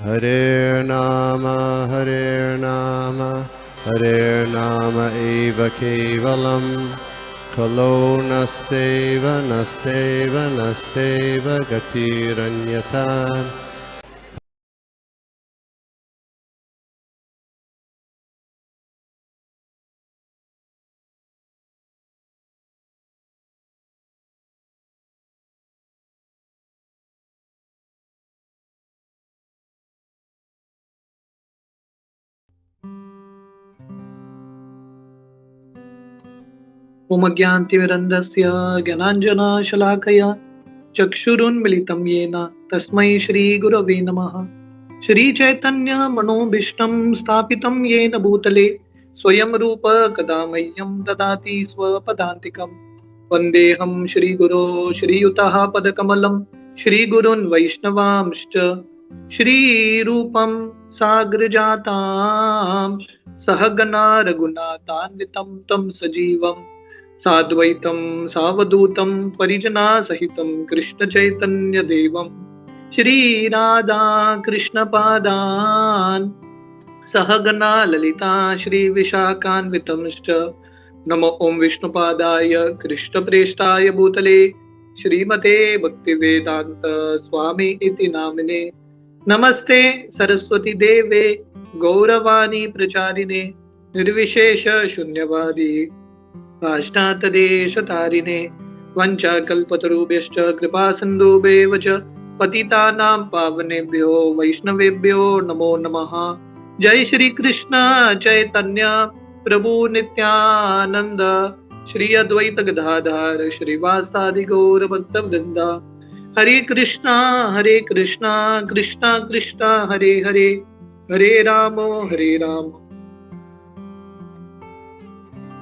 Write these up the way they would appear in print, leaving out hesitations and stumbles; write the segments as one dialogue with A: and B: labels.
A: Hare Nama eva kevalam kalo nasteva nasteva nasteva gatiranyata.
B: ओम अज्ञानतिमिरन्धस्य ज्ञानाञ्जनशलाकया चक्षुरुन्मिलितं येन तस्मै श्रीगुरवे नमः। श्रीचैतन्यमनोभीष्टं स्थापितं येन भूतले स्वयं रूप कदा मह्यं ददाति स्वपदान्तिकं। वन्देऽहं श्रीगुरो श्रीयुतः पदकमलं श्रीगुरून् वैष्णवांश्च श्रीरूपं साग्रजातां सहगना रघुनाथान्वितं तं सजीवम् साद्वैतं सावधूतं परिजनासहितं कृष्णचैतन्यदेवं श्रीराधा कृष्णपादान् सहगना ललिता श्रीविशाखान्वितंश्च। नमो ओं विष्णुपादाय कृष्णप्रेष्ठाय भूतले श्रीमते भक्तिवेदान्त स्वामी इति नामिने। नमस्ते सरस्वती देवे गौरवाणी प्रचारिणे निर्विशेष शून्यवादी पाश्चात्यदेशतारिणे वञ्चाकल्पतरुभ्यश्च कृपासिन्धुभ्येव च पतितानां पावनेभ्यो वैष्णवेभ्यो नमो नमः। जय श्री कृष्ण चैतन्य प्रभु नित्यानंद श्री अद्वैत गदाधर श्रीवासादि गौर भक्तवृंद। हरे कृष्णा कृष्णा कृष्णा हरे हरे, हरे राम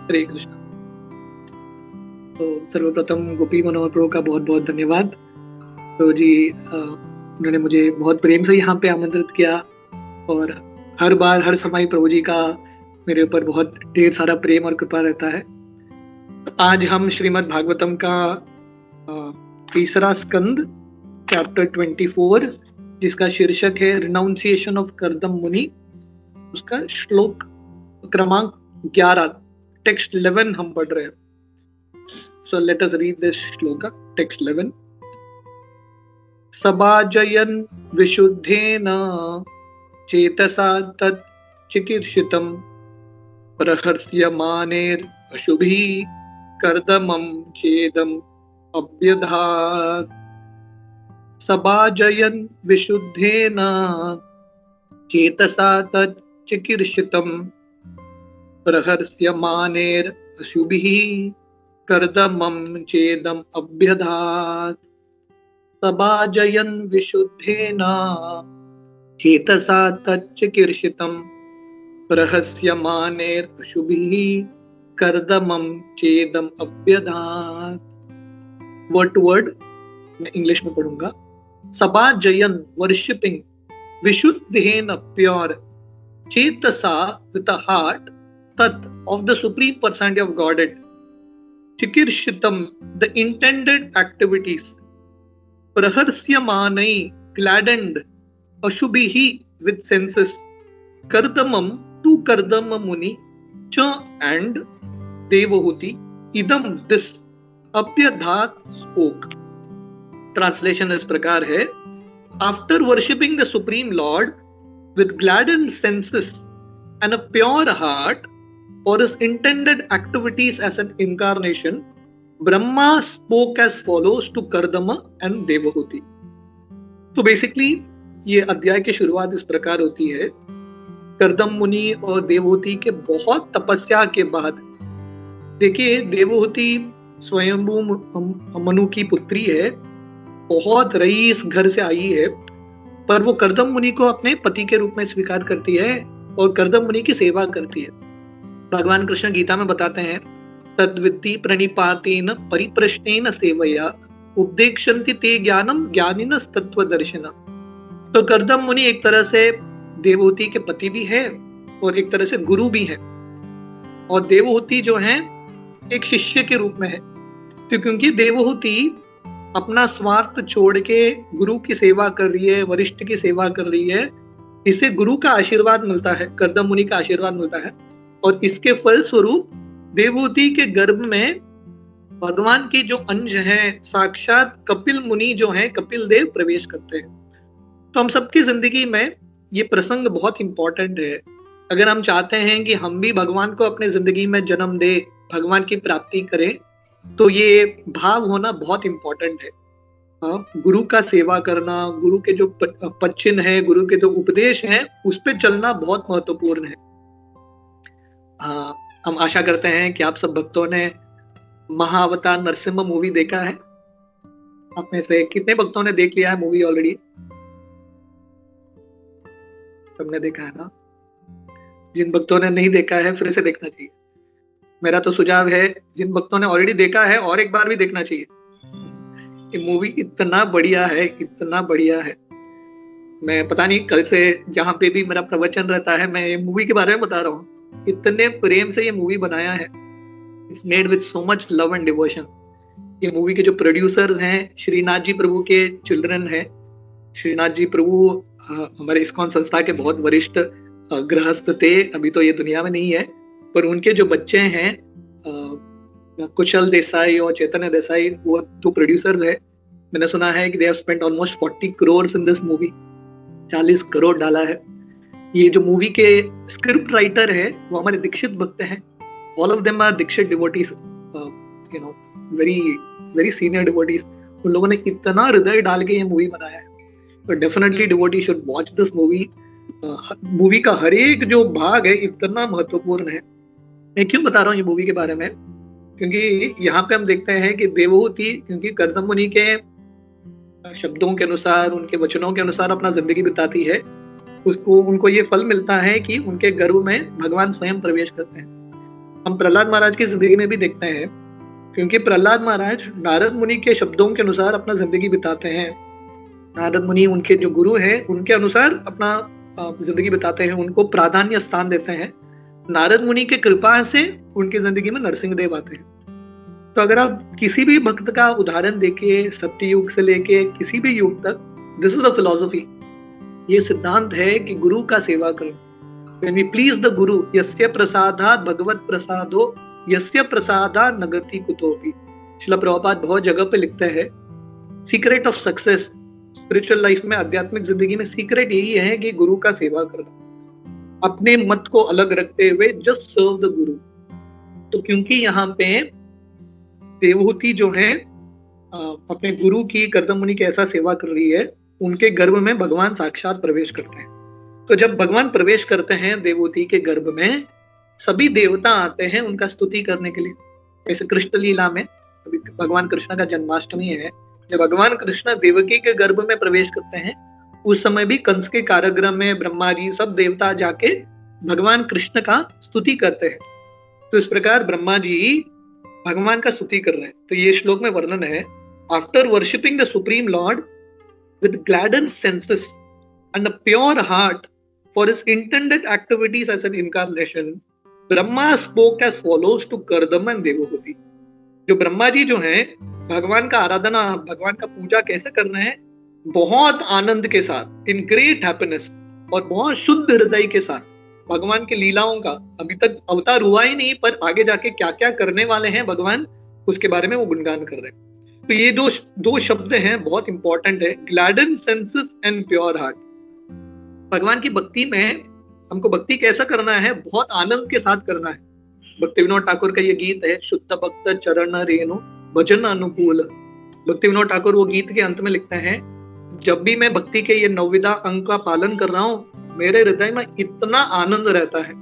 B: हरे कृष्ण। तो सर्वप्रथम गोपी मनोहर प्रभु का बहुत बहुत धन्यवाद। तो जी उन्होंने मुझे बहुत प्रेम से यहाँ पे आमंत्रित किया और हर बार हर समय प्रभु जी का मेरे ऊपर बहुत ढेर सारा प्रेम और कृपा रहता है। तो आज हम श्रीमद् भागवतम का तीसरा स्कंद चैप्टर 24 जिसका शीर्षक है रिनाउंसिएशन ऑफ कर्दम मुनि, उसका श्लोक क्रमांक 11 टेक्स्ट 11 हम पढ़ रहे हैं। So let us read this shloka, text 11. Sabhajayan vishuddhena chetasa tat chikirshitam praharsyamaner ashubhi kardamam chedam abhyadhat. Sabhajayan vishuddhena chetasa tat chikirshitam praharsyamaner ashubhi कर्दमं चेदम अभ्यधात्। सभाजयन् विशुद्धेन चेतसा तच्चिकीर्षितं प्रहस्यमानेऽशुभिः कर्दमं चेदम अभ्यधात्। वर्ड टू वर्ड मैं इंग्लिश में पढ़ूंगा। सभाजयन् वर्शिपिंग, विशुद्धेन प्योर, चेतसा विद अ हार्ट, तत् of the supreme personality of Godhead, चिकीर्षितम the intended activities, praharsyamani gladdened, ashubhihi with senses, kardamam to kardama muni, cha and devahuti, idam this, apyadhat spoke. Translation इस प्रकार है, after worshipping the supreme lord with gladdened senses and a pure heart for his intended activities as an incarnation, Brahma spoke as follows to Kardama and Devahuti. तो basically ये अध्याय की शुरुआत इस प्रकार होती है। कर्दम मुनि और देवहूति के बहुत तपस्या के बाद, देखिए देवहूति स्वयंभू मनु की पुत्री है, बहुत रईस घर से आई है, पर वो कर्दम मुनि को अपने पति के रूप में स्वीकार करती है और कर्दम मुनि की सेवा करती है। भगवान कृष्ण गीता में बताते हैं, तद्वित्ति प्रणिपातेन परिप्रश्नेन सेवया उपदेक्षन्ति ते ज्ञानम ज्ञानिनस् तत्वदर्शिनः। तो कर्दम मुनि एक तरह से देवहूति के पति भी है और एक तरह से गुरु भी है, और देवहूति जो है एक शिष्य के रूप में है। तो क्योंकि देवहूति अपना स्वार्थ छोड़ के गुरु की सेवा कर रही है, वरिष्ठ की सेवा कर रही है, इसे गुरु का आशीर्वाद मिलता है, कर्दम मुनि का आशीर्वाद मिलता है, और इसके फल स्वरूप देवहूति के गर्भ में भगवान के जो अंश हैं, साक्षात कपिल मुनि जो हैं, कपिल देव प्रवेश करते हैं। तो हम सबकी जिंदगी में ये प्रसंग बहुत इंपॉर्टेंट है। अगर हम चाहते हैं कि हम भी भगवान को अपने जिंदगी में जन्म दे, भगवान की प्राप्ति करें, तो ये भाव होना बहुत इंपॉर्टेंट है। गुरु का सेवा करना, गुरु के जो पच्चिन है, गुरु के जो उपदेश हैं, उस पर चलना बहुत महत्वपूर्ण है। हम आशा करते हैं कि आप सब भक्तों ने महाअवतार नरसिम्हा मूवी देखा है। आप में से कितने भक्तों ने देख लिया है मूवी ऑलरेडी? सबने देखा है ना? जिन भक्तों ने नहीं देखा है फिर से देखना चाहिए। मेरा तो सुझाव है, जिन भक्तों ने ऑलरेडी देखा है और एक बार भी देखना चाहिए। ये मूवी इतना बढ़िया है, इतना बढ़िया है। मैं पता नहीं कल से जहाँ पे भी मेरा प्रवचन रहता है, मैं ये मूवी के बारे में बता रहा हूँ। इतने प्रेम से ये मूवी बनाया है। It's made with so much love and devotion. ये मूवी के जो प्रोड्यूसर्स हैं, श्रीनाथ जी प्रभु के चिल्ड्रन हैं। श्रीनाथ जी प्रभु हमारे इस्कॉन संस्था के बहुत वरिष्ठ गृहस्थ थे, अभी तो ये दुनिया में नहीं है, पर उनके जो बच्चे हैं कुशल देसाई और चैतन्य देसाई, वो दो प्रोड्यूसर्स है। मैंने सुना है कि they have spent almost 40 crore in this movie. 40 crore डाला है। ये जो मूवी के स्क्रिप्ट राइटर है वो हमारे दीक्षित भक्त हैं। ऑल ऑफ देम आर दीक्षित devotees, you know, very very senior devotees. उन लोगों ने इतना हृदय डाल के ये मूवी बनाया है। तो definitely devotee should watch this movie. Movie का हर एक जो भाग है इतना महत्वपूर्ण है। मैं क्यों बता रहा हूँ ये मूवी के बारे में? क्योंकि यहाँ पे हम देखते हैं कि देवहूति, क्योंकि कर्दम मुनि के शब्दों के अनुसार, उनके वचनों के अनुसार अपना जिंदगी बिताती है, उनको ये फल मिलता है कि उनके गर्भ में भगवान स्वयं प्रवेश करते हैं। हम प्रहलाद महाराज की जिंदगी में भी देखते हैं, क्योंकि प्रहलाद महाराज नारद मुनि के शब्दों के अनुसार अपना जिंदगी बिताते हैं। नारद मुनि उनके जो गुरु है, उनके अनुसार अपना जिंदगी बिताते हैं, उनको प्राधान्य स्थान देते हैं। नारद मुनि के कृपा से उनकी जिंदगी में नरसिंह देव आते हैं। तो अगर आप किसी भी भक्त का उदाहरण देखिए, सत्ययुग से लेके किसी भी युग तक, दिस इज द फिलॉसफी। ये सिद्धांत है कि गुरु का सेवा करो। When we please the Guru, यस्य प्रसादात् भगवत प्रसादो, यस्य प्रसादात् नगति कुतोपि। श्रील प्रभुपाद बहुत जगह पे लिखते हैं, secret of success spiritual life में, आध्यात्मिक जिंदगी में सीक्रेट यही है कि गुरु का सेवा करना, अपने मत को अलग रखते हुए जस्ट सर्व द गुरु। तो क्योंकि यहाँ पे देवहूति जो है अपने गुरु की, कर्दम मुनि की ऐसा सेवा कर रही है, उनके गर्भ में भगवान साक्षात प्रवेश करते हैं। तो जब भगवान प्रवेश करते हैं देवहूति के गर्भ में, सभी देवता आते हैं उनका स्तुति करने के लिए। जैसे कृष्ण लीला में अभी भगवान कृष्ण का जन्माष्टमी है, जब भगवान कृष्ण देवकी के गर्भ में प्रवेश करते हैं, उस समय भी कंस के कारागृह में ब्रह्मा जी सब देवता जाके भगवान कृष्ण का स्तुति करते हैं। तो इस प्रकार ब्रह्मा जी भगवान का स्तुति कर रहे हैं। तो ये श्लोक में वर्णन है, after worshipping the supreme Lord with gladdened senses and a pure heart for his intended activities as an incarnation, Brahma spoke as follows to Kardama and Devahuti. जो ब्रह्मा जी जो हैं, भगवान का आराधना, भगवान का पूजा कैसे करना है, बहुत आनंद के साथ, इन ग्रेट हैप्पीनेस, और बहुत शुद्ध हृदय के साथ भगवान के लीलाओं का, अभी तक अवतार हुआ ही नहीं पर आगे जाके क्या क्या करने वाले हैं भगवान, उसके बारे में वो गुणगान कर रहे हैं। तो ये दो शब्द हैं, बहुत इंपॉर्टेंट है, ग्लैडन सेंसेस एंड प्योर हार्ट। भगवान की भक्ति में हमको भक्ति कैसा करना है, बहुत आनंद के साथ करना है। भक्ति विनोद ठाकुर का ये गीत है, शुद्ध भक्त चरण रेणु भजन अनुकूल। भक्ति विनोद ठाकुर वो गीत के अंत में लिखते हैं, जब भी मैं भक्ति के ये 9विधा अंग का पालन कर रहा हूँ, मेरे हृदय में इतना आनंद रहता है।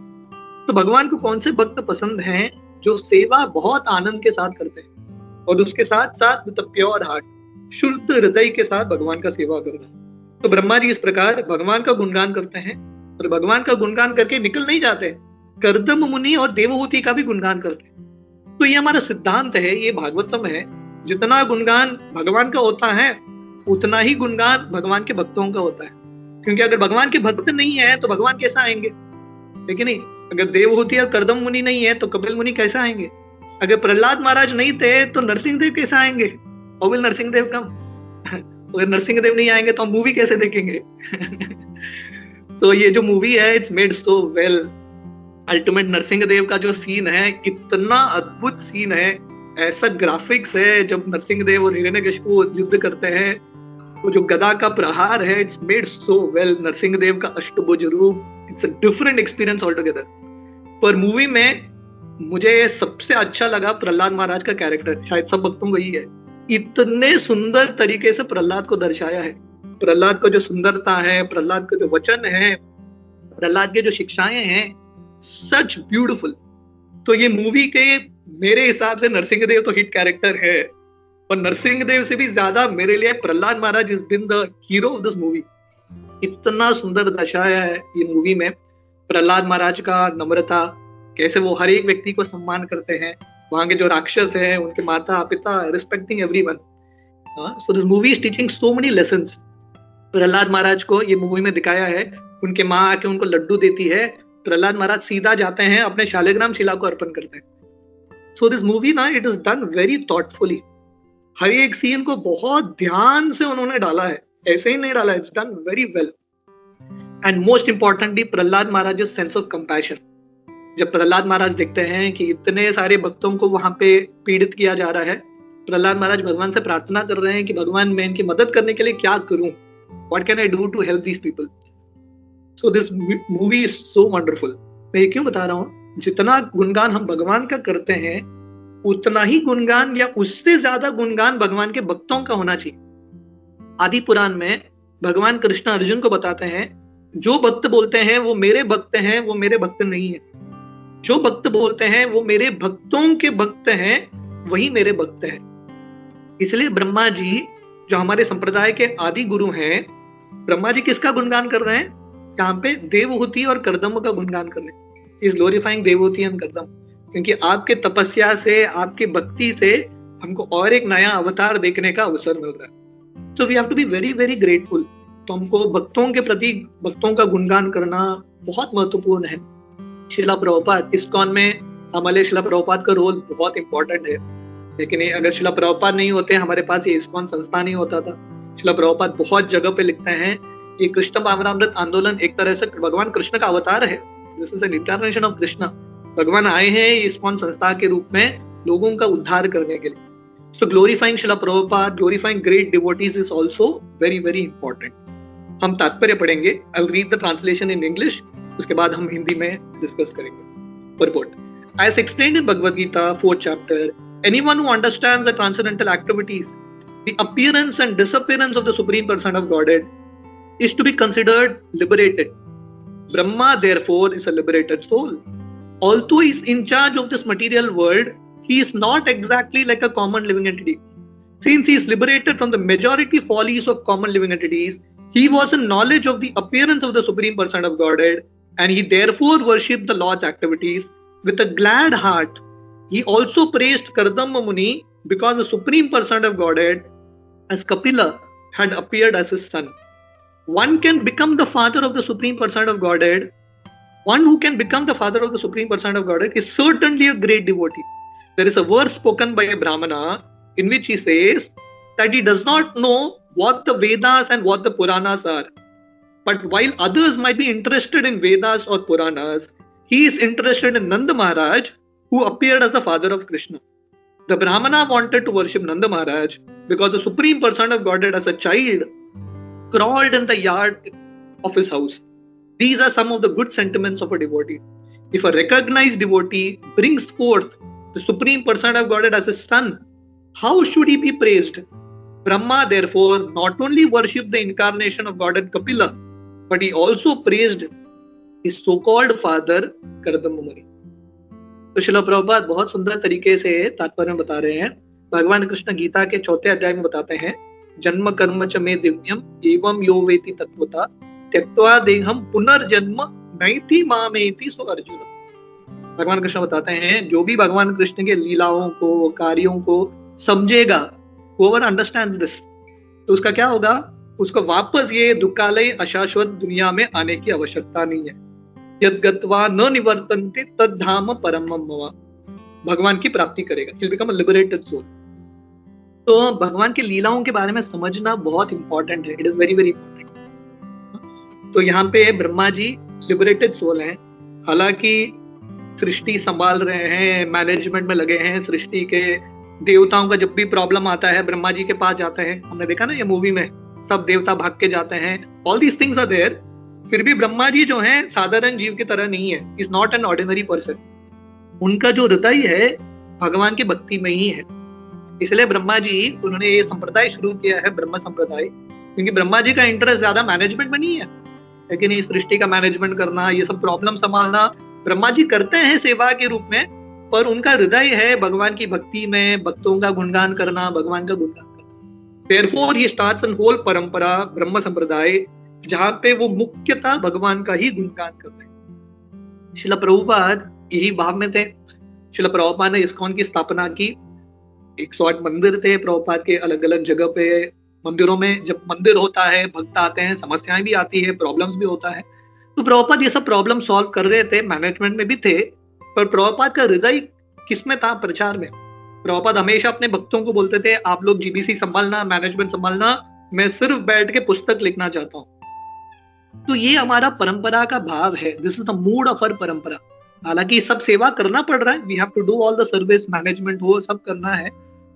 B: तो भगवान को कौन से भक्त पसंद हैं? जो सेवा बहुत आनंद के साथ करते हैं, और उसके साथ साथ विद प्योर हार्ट, शुद्ध हृदय के साथ भगवान का सेवा करना। तो ब्रह्मा जी इस प्रकार भगवान का गुणगान करते हैं, और भगवान का गुणगान करके निकल नहीं जाते, कर्दम मुनि और देवहूति का भी गुणगान करते हैं। तो ये हमारा सिद्धांत है, ये भागवतम है, जितना गुणगान भगवान का होता है उतना ही गुणगान भगवान के भक्तों का होता है। क्योंकि अगर भगवान के भक्त नहीं है तो भगवान कैसा आएंगे, ठीक है नहीं? अगर देवहूति और कर्दम मुनि नहीं है तो कपिल मुनि कैसा आएंगे? अगर प्रहलाद महाराज नहीं थे तो नरसिंह देव कैसे आएंगे? और विल नरसिंह देव कम? अगर नरसिंह देव नहीं आएंगे तो हम मूवी कैसे देखेंगे? तो ये जो मूवी है it's made so well. Ultimate Narasimhadev का जो सीन है कितना अद्भुत सीन है, ऐसा ग्राफिक्स है जब नरसिंहदेव और हिरण्यकशिपु युद्ध करते हैं, वो जो गदा का प्रहार है it's made so well. Narasimhadev का अष्टभुज रूप, it's a different experience all together. पर मूवी में मुझे सबसे अच्छा लगा प्रहलाद महाराज का कैरेक्टर, शायद सब भक्तों को ही है। इतने सुंदर तरीके से प्रहलाद को दर्शाया है, प्रहलाद को जो सुंदरता है, प्रहलाद का जो वचन है, प्रहलाद के जो शिक्षाएं हैं, सच ब्यूटीफुल। तो ये मूवी के मेरे हिसाब से नरसिंहदेव तो हिट कैरेक्टर है, और नरसिंहदेव से भी ज्यादा मेरे लिए Prahlad Maharaj is been the hero of this movie. इतना सुंदर दर्शाया है ये मूवी में प्रहलाद महाराज का नम्रता, कैसे वो हर एक व्यक्ति को सम्मान करते हैं, वहां के जो राक्षस हैं उनके माता पिता, respecting everyone. So this movie is teaching so many lessons. Prahlad Maharaj को ये मूवी में दिखाया है, उनके माँ आके उनको लड्डू देती है, प्रहलाद महाराज सीधा जाते हैं अपने शालिग्राम शिला को अर्पण करते हैं। सो दिस मूवी ना it is done very thoughtfully, हर एक सीन को बहुत ध्यान से उन्होंने डाला है, ऐसे ही नहीं डाला, it's done very well. And most importantly Prahlad Maharaj sense of compassion. जब प्रहलाद महाराज देखते हैं कि इतने सारे भक्तों को वहां पे पीड़ित किया जा रहा है, प्रहलाद महाराज भगवान से प्रार्थना कर रहे हैं कि भगवान मैं इनकी मदद करने के लिए क्या करूं, what can I do to help these people. So this movie is so wonderful. मैं ये क्यों बता रहा हूँ, जितना गुणगान हम भगवान का करते हैं उतना ही गुणगान या उससे ज्यादा गुणगान भगवान के भक्तों का होना चाहिए। आदि पुराण में भगवान कृष्ण अर्जुन को बताते हैं, जो भक्त बोलते हैं वो मेरे भक्त हैं, वो मेरे भक्त नहीं है। जो भक्त बोलते हैं वो मेरे भक्तों के भक्त हैं, वही मेरे भक्त हैं। इसलिए ब्रह्मा जी जो हमारे संप्रदाय के आदि गुरु हैं, ब्रह्मा जी किसका गुणगान कर रहे हैं, यहाँ पे देवहूति और कर्दम का गुणगान कर रहे हैं। Is glorifying Devahuti and Kardam, क्योंकि आपके तपस्या से, आपके भक्ति से हमको और एक नया अवतार देखने का अवसर मिल रहा है। So we have to be very very grateful. तो हमको भक्तों के प्रति भक्तों का गुणगान करना बहुत महत्वपूर्ण है। शिला प्रभुपाद इस्कॉन में हमारे शिला प्रभुपाद का रोल बहुत इंपॉर्टेंट है, लेकिन अगर शिला प्रभुपाद नहीं होते, हमारे पास ये इस्कॉन संस्था नहीं होता था। शिला प्रभुपाद बहुत जगह पे लिखते हैं कि कृष्ण भावनामृत आंदोलन एक तरह से भगवान कृष्ण का अवतार है, this is an incarnation of Krishna. भगवान आए हैं इस्कॉन संस्था के रूप में लोगों का उद्धार करने के लिए। सो glorifying Shila Prabhupada, glorifying great devotees is also very very important. हम तात्पर्य पढ़ेंगे, I will read the translation in English, उसके बाद हम हिंदी में डिस्कस करेंगे। Report, as explained in Bhagavad Gita 4th chapter, anyone who understands the transcendental activities, the appearance and disappearance of the Supreme Person of Godhead, is to be considered liberated. Brahma, therefore, is a liberated soul. Although he is in charge of this material world, he is not exactly like a common living entity. Since he is liberated from the majority follies of common living entities, he was in knowledge of the appearance of the Supreme Person of Godhead, and he therefore worshipped the Lord's activities with a glad heart. He also praised Kardama Muni because the Supreme Person of Godhead, as Kapila, had appeared as his son. One can become the father of the Supreme Person of Godhead. One who can become the father of the Supreme Person of Godhead is certainly a great devotee. There is a verse spoken by a Brahmana in which he says that he does not know what the Vedas and what the Puranas are. But while others might be interested in Vedas or Puranas, he is interested in Nanda Maharaj, who appeared as the father of Krishna. The Brahmana wanted to worship Nanda Maharaj because the Supreme Person of Godhead as a child crawled in the yard of his house. These are some of the good sentiments of a devotee. If a recognized devotee brings forth the Supreme Person of Godhead as his son, how should he be praised? Brahma, therefore, not only worshipped the incarnation of Godhead Kapila, but he also praised his so-called father Kardama Muni. तो शिला प्रभुपाद बहुत सुंदर तरीके से तात्पर्य में बता रहे हैं। भगवान कृष्ण गीता के 4th अध्याय में बताते हैं, जन्म कर्म च मे दिव्यम एवं यो वेति तत्वता त्यक्त्वा देहम पुनर्जन्म नैति मामेति सो अर्जुन। भगवान कृष्ण बताते हैं, जो भी भगवान कृष्ण के लीलाओं को, कार्यों को समझेगा, whoever understands this, तो उसका क्या होगा, उसको वापस ये दुकालय अशाश्वत दुनिया में आने की आवश्यकता नहीं है। यद गत्वा न निवर्तन्ते तद धाम परमम मम, भगवान की प्राप्ति करेगा, he'll become a liberated soul। तो भगवान की लीलाओं के बारे में समझना बहुत इंपॉर्टेंट है, it is very very important. तो यहाँ पे ब्रह्मा जी लिबरेटेड सोल हैं, हालांकि सृष्टि संभाल रहे हैं, मैनेजमेंट में लगे हैं सृष्टि के। देवताओं का जब भी प्रॉब्लम आता है ब्रह्मा जी के पास जाते हैं, हमने देखा ना ये मूवी में, सब देवता भाग के जाते हैं, all these things are there. फिर भी ब्रह्मा जी जो हैं साधारण जीव की तरह नहीं है, is not an ordinary person. उनका जो हृदय है भगवान की भक्ति में ही है। इसलिए ब्रह्मा जी उन्होंने ये संप्रदाय शुरू किया है, ब्रह्म संप्रदाय, क्योंकि ब्रह्मा जी का इंटरेस्ट ज्यादा मैनेजमेंट में नहीं है, लेकिन इस सृष्टि का मैनेजमेंट करना, ये सब प्रॉब्लम संभालना ब्रह्मा जी करते हैं सेवा के रूप में, पर उनका हृदय है भगवान की भक्ति में, भक्तों का गुणगान करना, भगवान का गुणगान करना। Therefore he starts a whole परंपरा ब्रह्म संप्रदाय, जहां पे वो मुख्यतः भगवान का ही गुणगान करते हैं। श्रील प्रभुपाद यही भाव में थे। श्रील प्रभुपाद ने इस्कॉन की स्थापना की। 108 मंदिर थे प्रभुपाद के अलग अलग जगह पे। मंदिरों में जब मंदिर होता है, भक्त आते हैं, समस्याएं भी आती है, प्रॉब्लम्स भी होता है, तो प्रभुपाद ये सब प्रॉब्लम सॉल्व कर रहे थे, मैनेजमेंट में भी थे। पर प्रभुपाद का हृदय किसमें था? प्रचार में। प्रभुपाद हमेशा अपने भक्तों को बोलते थे, आप लोग जीबीसी संभालना, मैनेजमेंट संभालना, मैं सिर्फ बैठ के पुस्तक लिखना चाहता हूँ। तो ये हमारा परंपरा का भाव है, this is the mood of our parampara. हालांकि सब सेवा करना पड़ रहा है, we have to do all the service, management वो सब करना है,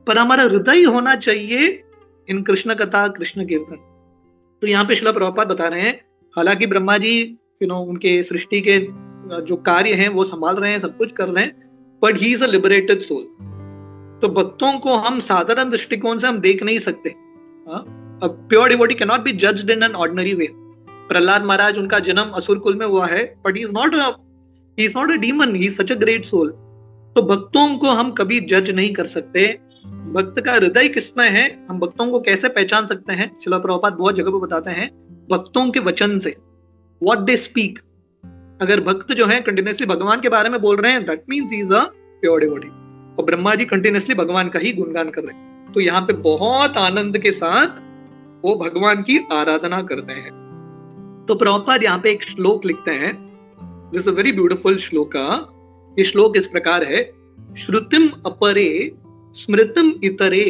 B: पर हमारा हृदय होना चाहिए इन कृष्ण कथा, कृष्ण कीर्तन। तो यहाँ पे श्रील प्रभुपाद बता रहे हैं, हालांकि ब्रह्मा जी उनके सृष्टि के जो कार्य हैं वो संभाल रहे हैं, सब कुछ कर रहे हैं, but he is a liberated soul. तो भक्तों को हम साधारण दृष्टिकोण से हम देख नहीं सकते। Pure devotee can not be judged in an ordinary way. Prahlad Maharaj, उनका जन्म असुर कुल में हुआ है, but he is not a demon, he is such a great soul. तो भक्तों को हम कभी जज नहीं कर सकते। भक्त का हृदय किसमें है, हम भक्तों को कैसे पहचान सकते हैं? श्रील प्रभुपाद बहुत जगह पे बताते हैं, भक्तों के वचन से, व्हाट दे स्पीक। अगर भक्त जो है कंटिन्यूअसली भगवान के बारे में बोल रहे हैं, that means he is a pure devotee. और ब्रह्मा जी कंटिन्यूअसली भगवान का ही गुणगान कर रहे हैं, तो यहाँ पे बहुत आनंद के साथ वो भगवान की आराधना करते हैं। तो प्रभुपाद यहाँ पे एक श्लोक लिखते हैं, this a very beautiful shloka. ये श्लोक इस प्रकार है, श्रुतिम अपरे स्मृतम इतरे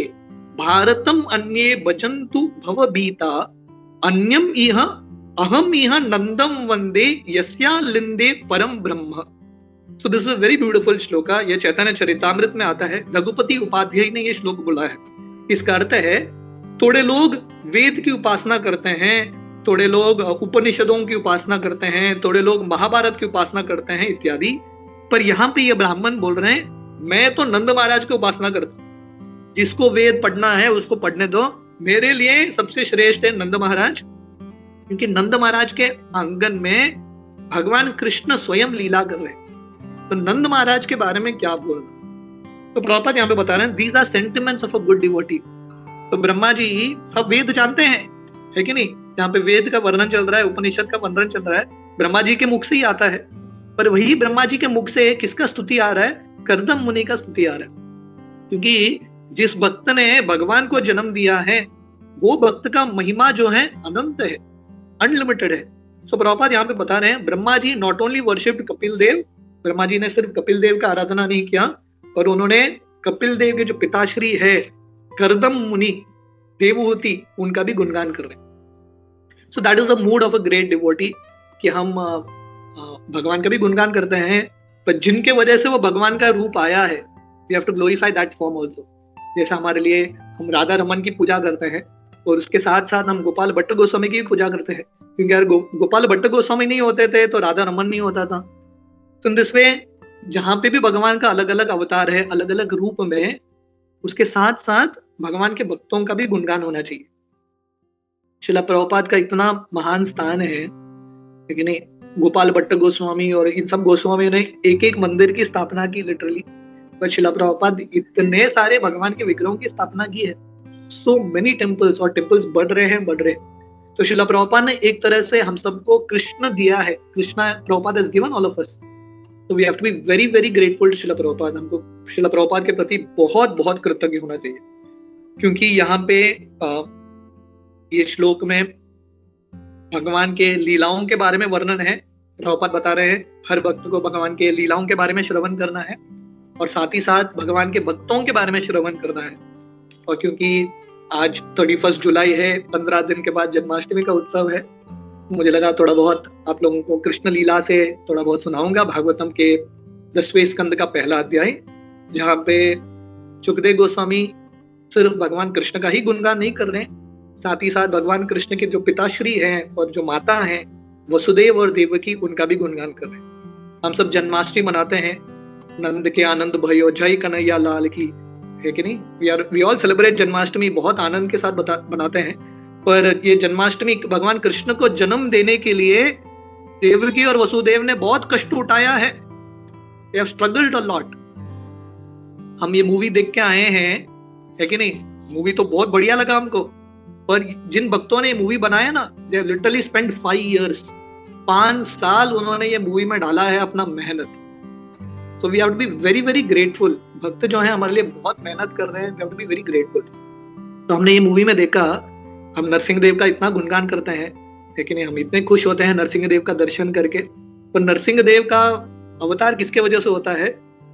B: भारतम अन्ये भजन्तु भवभीता अन्यम इह अहम इह नंदम वंदे यस्या लिंदे परम ब्रह्म। सो this is a very beautiful shloka. ये चैतन्य चरितामृत में आता है, रघुपति उपाध्याय ने ये श्लोक बोला है। इसका अर्थ है, थोड़े लोग वेद की उपासना करते हैं, थोड़े लोग उपनिषदों की उपासना करते हैं, थोड़े लोग महाभारत की उपासना करते हैं इत्यादि, पर यहाँ पे ये ब्राह्मण बोल रहे हैं, मैं तो नंद महाराज की उपासना करता हूँ। जिसको वेद पढ़ना है उसको पढ़ने दो, मेरे लिए सबसे श्रेष्ठ है नंद महाराज, क्योंकि नंद महाराज के आंगन में भगवान कृष्ण स्वयं लीला कर रहे हैं। तो नंद महाराज के बारे में क्या बोलना? तो प्रभुपाद यहाँ पे बता रहे हैं, these are sentiments of a good devotee. तो ब्रह्मा जी सब वेद जानते हैं, है कि नहीं? यहाँ पे वेद का वर्णन चल रहा है, उपनिषद का वर्णन चल रहा है, ब्रह्मा जी के मुख से ही आता है। पर वही ब्रह्मा जी के मुख से किसका स्तुति आ रहा है? कर्दम मुनि का स्तुति आ रहा है। क्योंकि जिस भक्त ने भगवान को जन्म दिया है, वो भक्त का महिमा जो है अनंत है, अनलिमिटेड है। सो प्रभुपाद यहाँ पे बता रहे हैं, Brahma ji not only worshipped Kapil Dev, Brahma ji ने सिर्फ कपिल देव का आराधना नहीं किया, पर उन्होंने कपिल देव के जो पिताश्री है कर्दम मुनि देवहूति, उनका भी गुणगान कर रहे हैं। सो that is the mood of a great devotee, कि हम भगवान का भी गुणगान करते हैं, पर जिनके वजह से वो भगवान का रूप आया है, we have to glorify that form also. जैसा हमारे लिए हम राधा रमन की पूजा करते हैं, और उसके साथ साथ हम गोपाल भट्ट गोस्वामी की भी पूजा करते हैं, क्योंकि अगर गोपाल भट्ट गोस्वामी नहीं होते थे तो राधा रमन नहीं होता था। तो दिस वे, जहाँ पे भी भगवान का अलग अलग अवतार है, अलग अलग रूप में, उसके साथ साथ भगवान के भक्तों का भी गुणगान होना चाहिए। श्रील प्रभुपाद का इतना महान स्थान है, लेकिन गोपाल भट्ट गोस्वामी और इन सब गोस्वामियों ने एक एक मंदिर की स्थापना की लिटरली, पर श्रील प्रभुपाद इतने सारे भगवान के विग्रहों की स्थापना की है, सो मेनी टेम्पल्स, और टेम्पल्स बढ़ रहे हैं। तो श्रील प्रभुपाद ने एक तरह से हम सबको कृष्ण दिया है, Krishna Prabhupada has given all of us. तो we have to be very very grateful to Srila Prabhupada. हमको श्रील प्रभुपाद के प्रति बहुत बहुत कृतज्ञ होना चाहिए, क्योंकि यहाँ पे ये श्लोक में भगवान के लीलाओं के बारे में वर्णन है। प्रभुपाद बता रहे हैं, हर भक्त को भगवान के लीलाओं के बारे में श्रवण करना है, और साथ ही साथ भगवान के भक्तों के बारे में श्रवण करना है। और क्योंकि आज 31 जुलाई है, 15 दिन के बाद जन्माष्टमी का उत्सव है, मुझे लगा थोड़ा बहुत आप लोगों को कृष्ण लीला से थोड़ा बहुत सुनाऊंगा। भागवतम के 10वें स्कंद का पहला अध्याय, जहाँ पे सुखदेव गोस्वामी सिर्फ भगवान कृष्ण का ही गुणगान नहीं कर रहे हैं, साथ ही साथ भगवान कृष्ण के जो पिताश्री हैं और जो माता हैं वसुदेव और देवकी, उनका भी गुणगान कर रहे हैं। हम सब जन्माष्टमी मनाते हैं, नंद के आनंद भयो जय कन्हैया लाल की, है कि नहीं? वी ऑल सेलिब्रेट जन्माष्टमी, बहुत आनंद के साथ मनाते हैं। पर ये जन्माष्टमी भगवान कृष्ण को जन्म देने के लिए देवकी और वसुदेव ने बहुत कष्ट उठाया है। They have struggled a lot. हम ये मूवी देख के आए हैं, है कि नहीं? मूवी तो बहुत बढ़िया लगा हमको, पर जिन भक्तों ने ये मूवी बनाया ना, they have literally spent 5 years, 5 साल उन्होंने ये मूवी में डाला है अपना मेहनत। So we have to be very very grateful. भक्त जो है हमारे लिए बहुत मेहनत कर रहे हैं, we have to be very grateful. तो हमने ये मूवी में देखा, हम नरसिंह देव का इतना गुणगान करते हैं, है कि नहीं? हम इतने खुश होते हैं नरसिंह देव का दर्शन करके। पर नरसिंह देव का अवतार किसके वजह से होता है?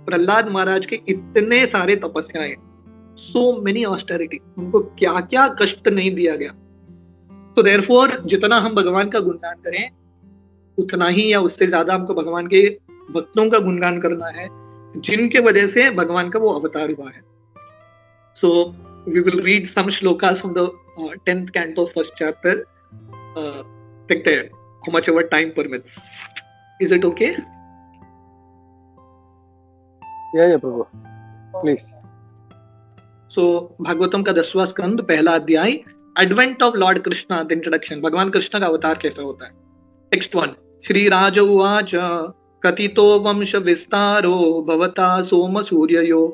B: प्रहलाद महाराज के इतने सारे तपस्याएं, so many austerities, उनको क्या क्या कष्ट नहीं दिया गया। तो देयरफॉर जितना हम भगवान का गुणगान करें, उतना ही या उससे ज्यादा हमको भगवान के भक्तों का गुणगान करना है, जिनके वजह से भगवान का वो अवतार हुआ है। So we will read some shlokas from the 10th canto, 1st chapter. देखते हैं how much our time permits. Is it okay?
C: Yeah, Prabhu, please.
B: So Bhagavatam का 10वां स्कंद, पहला अध्याय, advent of Lord Krishna, the introduction, भगवान कृष्ण का अवतार कैसे होता है। टेक्स्ट 1, श्री राज उवाच कथितो वंश विस्तारो भवता सोम सूर्ययो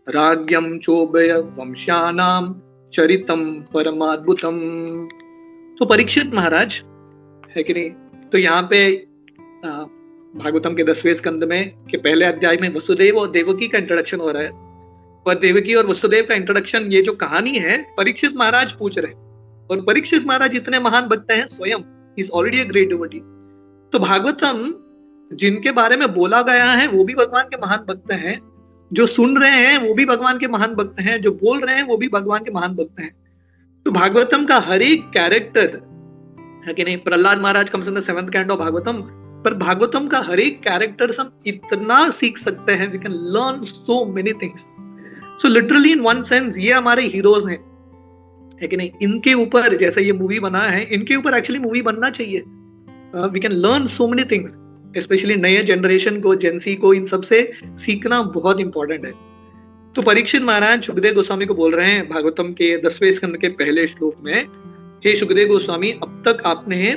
B: राज्ञम चोभय वंश्यानाम चरितम परमाद्भुतम। तो परीक्षित महाराज, है कि नहीं? तो यहाँ पे भागवतम के 10वें स्कंद में के पहले अध्याय में वसुदेव और देवकी का इंट्रोडक्शन हो रहा है। पर देवकी और वसुदेव का इंट्रोडक्शन, ये जो कहानी है, परीक्षित महाराज पूछ रहे हैं। और परीक्षित महाराज इतने महान भक्त हैं स्वयं, is already a great devotee. तो भागवतम जिनके बारे में बोला गया है वो भी भगवान के महान भक्त हैं, जो सुन रहे हैं वो भी भगवान के महान भक्त हैं, जो बोल रहे हैं वो भी भगवान के महान भक्त हैं। तो भागवतम का हर एक कैरेक्टर, है कि नहीं? प्रहलाद महाराज कम से कम 7th canto भागवतम, पर भागवतम का हर एक कैरेक्टर हम इतना सीख सकते हैं, we can learn so many things. So literally in one sense ये हमारे हीरोज हैं, है कि नहीं? इनके ऊपर जैसे ये मूवी बना है, इनके ऊपर एक्चुअली मूवी बनना चाहिए। We can learn so many things, specially नए जनरेशन को, जेंसी को, इन सबसे सीखना बहुत इंपॉर्टेंट है। तो परीक्षित महाराज सुखदेव गोस्वामी को बोल रहे हैं भागवतम के 10वें स्कंद के पहले श्लोक में, हे सुखदेव गोस्वामी, अब तक आपने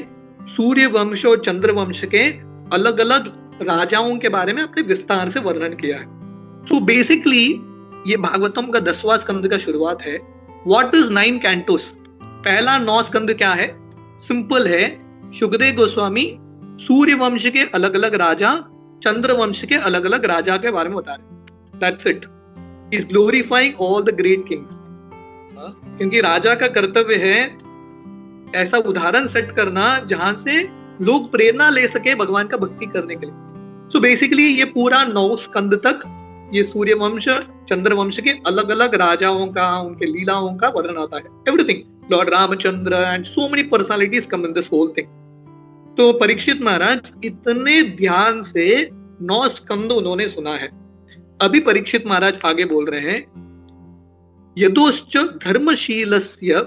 B: सूर्य वंश और चंद्र वंश के अलग अलग राजाओं के बारे में अपने विस्तार से वर्णन किया है। सो बेसिकली ये भागवतम का 10वां स्कंद का शुरुआत है। What is 9 cantos? पहला 9 स्कंद क्या है? सिंपल है, सुखदेव गोस्वामी सूर्य वंश के अलग अलग राजा, चंद्र वंश के अलग अलग राजा के बारे में बता रहे। That's it. Is glorifying all the great Kings, क्योंकि राजा का कर्तव्य है ऐसा उदाहरण सेट करना जहां से लोग प्रेरणा ले सके भगवान का भक्ति करने के लिए। सो बेसिकली ये पूरा 9 स्कंद तक ये सूर्य वंश, चंद्र वंश के अलग अलग राजाओं का, उनके लीलाओं का वर्णन आता है। Everything, Lord Ramchandra and so many personalities come in this whole thing. तो परीक्षित महाराज इतने ध्यान से 9 स्कंद उन्होंने सुना है। अभी परीक्षित महाराज आगे बोल रहे हैं, यदोश्च धर्मशीलस्य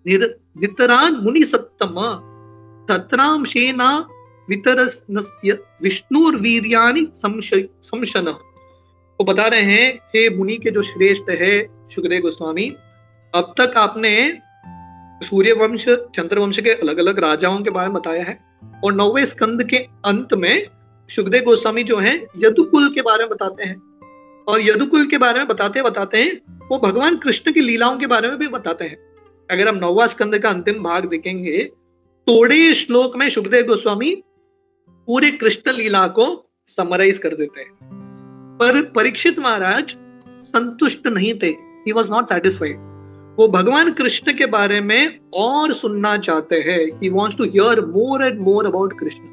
B: नितरान मुनि सत्तम तत्रांशेना वितरस्नस्य विष्णुर्वीर्यानि संशन। वो बता रहे हैं, हे मुनि के जो श्रेष्ठ है सुखदेव गोस्वामी, अब तक आपने सूर्य वंश, चंद्र वंश के अलग अलग राजाओं के बारे में बताया है, और 9वें स्कंद के अंत में सुखदेव गोस्वामी जो हैं यदुकुल के बारे में बताते हैं। और यदुकुल के बारे में बताते बताते वो भगवान कृष्ण की लीलाओं के बारे में भी बताते हैं। अगर हम 9वां स्कंद का अंतिम भाग देखेंगे, थोड़े श्लोक में सुखदेव गोस्वामी पूरे कृष्ण लीला को समराइज कर देते हैं। पर परीक्षित महाराज संतुष्ट नहीं थे, ही वॉज नॉट सेटिस्फाइड। वो भगवान कृष्ण के बारे में और सुनना चाहते हैं, he wants to hear more and more about Krishna.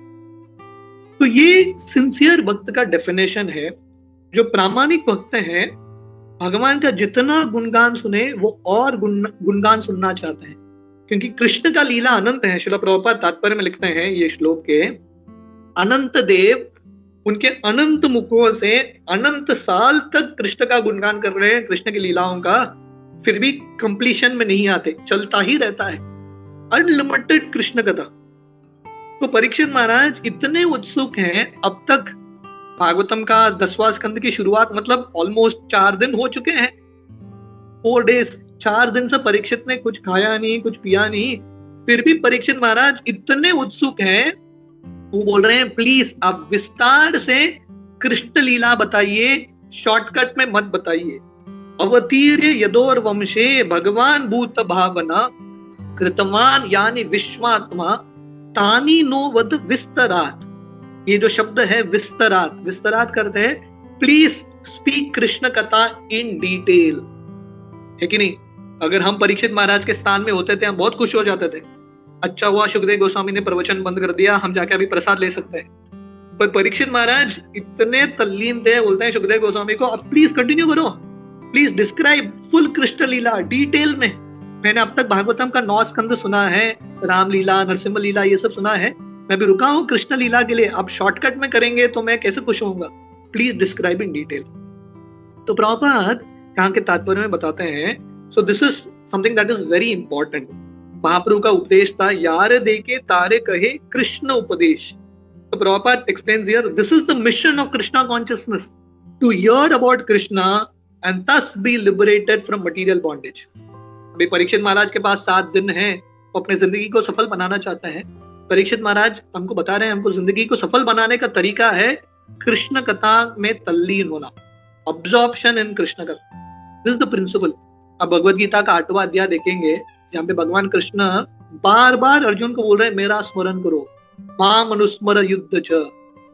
B: तो ये सिंसियर भक्त का डेफिनेशन है। जो प्रामाणिक भक्त हैं, भगवान का जितना गुणगान सुने वो और गुणगान सुनना चाहते हैं। क्योंकि कृष्ण का लीला अनंत है। श्रील प्रभुपाद तात्पर्य में लिखते हैं ये श्लोक के, अनंत देव उनके अनंत मुखों से अनंत साल तक कृष्ण का गुणगान कर रहे हैं, कृष्ण की लीलाओं का, फिर भी कंप्लीशन में नहीं आते, चलता ही रहता है, अनलिमिटेड कृष्ण कथा। तो परीक्षित महाराज इतने उत्सुक हैं। अब तक भागवतम का 10वां स्कंद की शुरुआत मतलब ऑलमोस्ट 4 दिन हो चुके हैं, 4 days, 4 दिन से परीक्षित ने कुछ खाया नहीं, कुछ पिया नहीं, फिर भी परीक्षित महाराज इतने उत्सुक हैं। वो बोल रहे हैं प्लीज आप विस्तार से कृष्ण लीला बताइए, शॉर्टकट में मत बताइए। अवतीर्य यदोर वंशे भगवान भूत भावना कृतवान यानी विश्वात्मा तानी नो वद विस्तरात। ये जो शब्द है विस्तरात, विस्तरात करते हैं प्लीज स्पीक कृष्ण कथा इन डिटेल, है कि नहीं? अगर हम परीक्षित महाराज के स्थान में होते थे हम बहुत खुश हो जाते थे, अच्छा हुआ सुखदेव गोस्वामी ने प्रवचन बंद कर दिया, हम जाके अभी प्रसाद ले सकते हैं। पर परीक्षित महाराज इतने तल्लीन थे, बोलते हैं सुखदेव गोस्वामी को अब प्लीज कंटिन्यू करो, please describe full Krishna Leela detail में। मैंने अब तक भागवतम का 9 स्कंद सुना है, रामलीला, नरसिम्हा लीला ये सब सुना है, मैं भी रुका हूँ कृष्ण लीला के लिए, अब शॉर्टकट में करेंगे तो मैं कैसे खुश होऊंगा, प्लीज डिस्क्राइब इन डिटेल। तो प्रभुपाद यहाँ के तात्पर्य में बताते हैं, so this is something that is very important. Mahaprabhu का उपदेश था यार देके तारे कहे कृष्ण उपदेश। तो Prabhupada explains here, this is the mission of Krishna consciousness, to hear about Krishna and thus be liberated from material bondage। अभी परीक्षित महाराज के पास 7 दिन हैं, वो अपने जिंदगी को सफल बनाना चाहते हैं। परीक्षित महाराज हमको बता रहे हैं हमको जिंदगी को सफल बनाने का तरीका है कृष्ण कथा में तल्लीन होना, अब्जॉर्प्शन इन कृष्ण कथा, दिस इज द प्रिंसिपल। अब भगवद गीता का 8वां अध्याय देखेंगे जहाँ पे भगवान कृष्ण बार बार अर्जुन को बोल रहे हैं मेरा स्मरण करो, माम अनुस्मर युद्ध च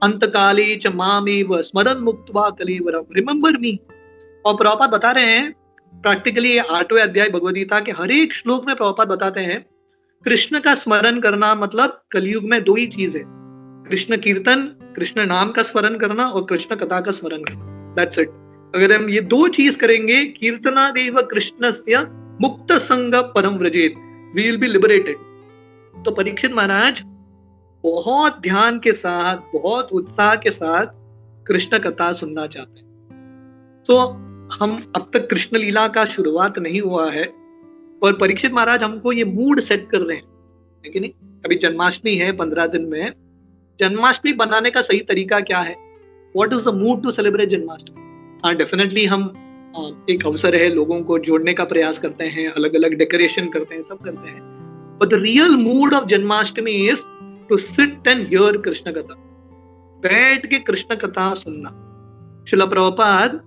B: अंतकाले च मामेव स्मरण मुक्त्वा कलेवरम, रिमेंबर मी। और प्रभुपाद बता रहे हैं प्रैक्टिकली 8वें अध्याय भगवद गीता के हर एक श्लोक में प्रभुपाद बताते हैं कृष्ण का स्मरण करना मतलब कलयुग में 2 ही चीज है, कृष्ण कीर्तन, कृष्ण नाम का स्मरण करना और कृष्ण कथा का स्मरण करना, दैट्स इट। अगर हम ये 2 चीज करेंगे, कीर्तनादेव कृष्णस्य मुक्त संग परम व्रजेत, वी विल बी लिबरेटेड। तो परीक्षित महाराज बहुत ध्यान के साथ, बहुत उत्साह के साथ कृष्ण कथा सुनना चाहते हैं। तो हम अब तक कृष्ण लीला का शुरुआत नहीं हुआ है और परीक्षित महाराज हमको ये मूड सेट कर रहे हैं, है कि नहीं? अभी जन्माष्टमी है 15 दिन में, जन्माष्टमी बनाने का सही तरीका क्या है? What is the mood to celebrate Janmashtami? हाँ, डेफिनेटली हम एक अवसर है, लोगों को जोड़ने का प्रयास करते हैं, अलग अलग डेकोरेशन करते हैं, सब करते हैं, but the real mood of Janmashtami is to sit and hear Krishna katha, बैठ के कृष्ण कथा सुनना। श्रील प्रभुपाद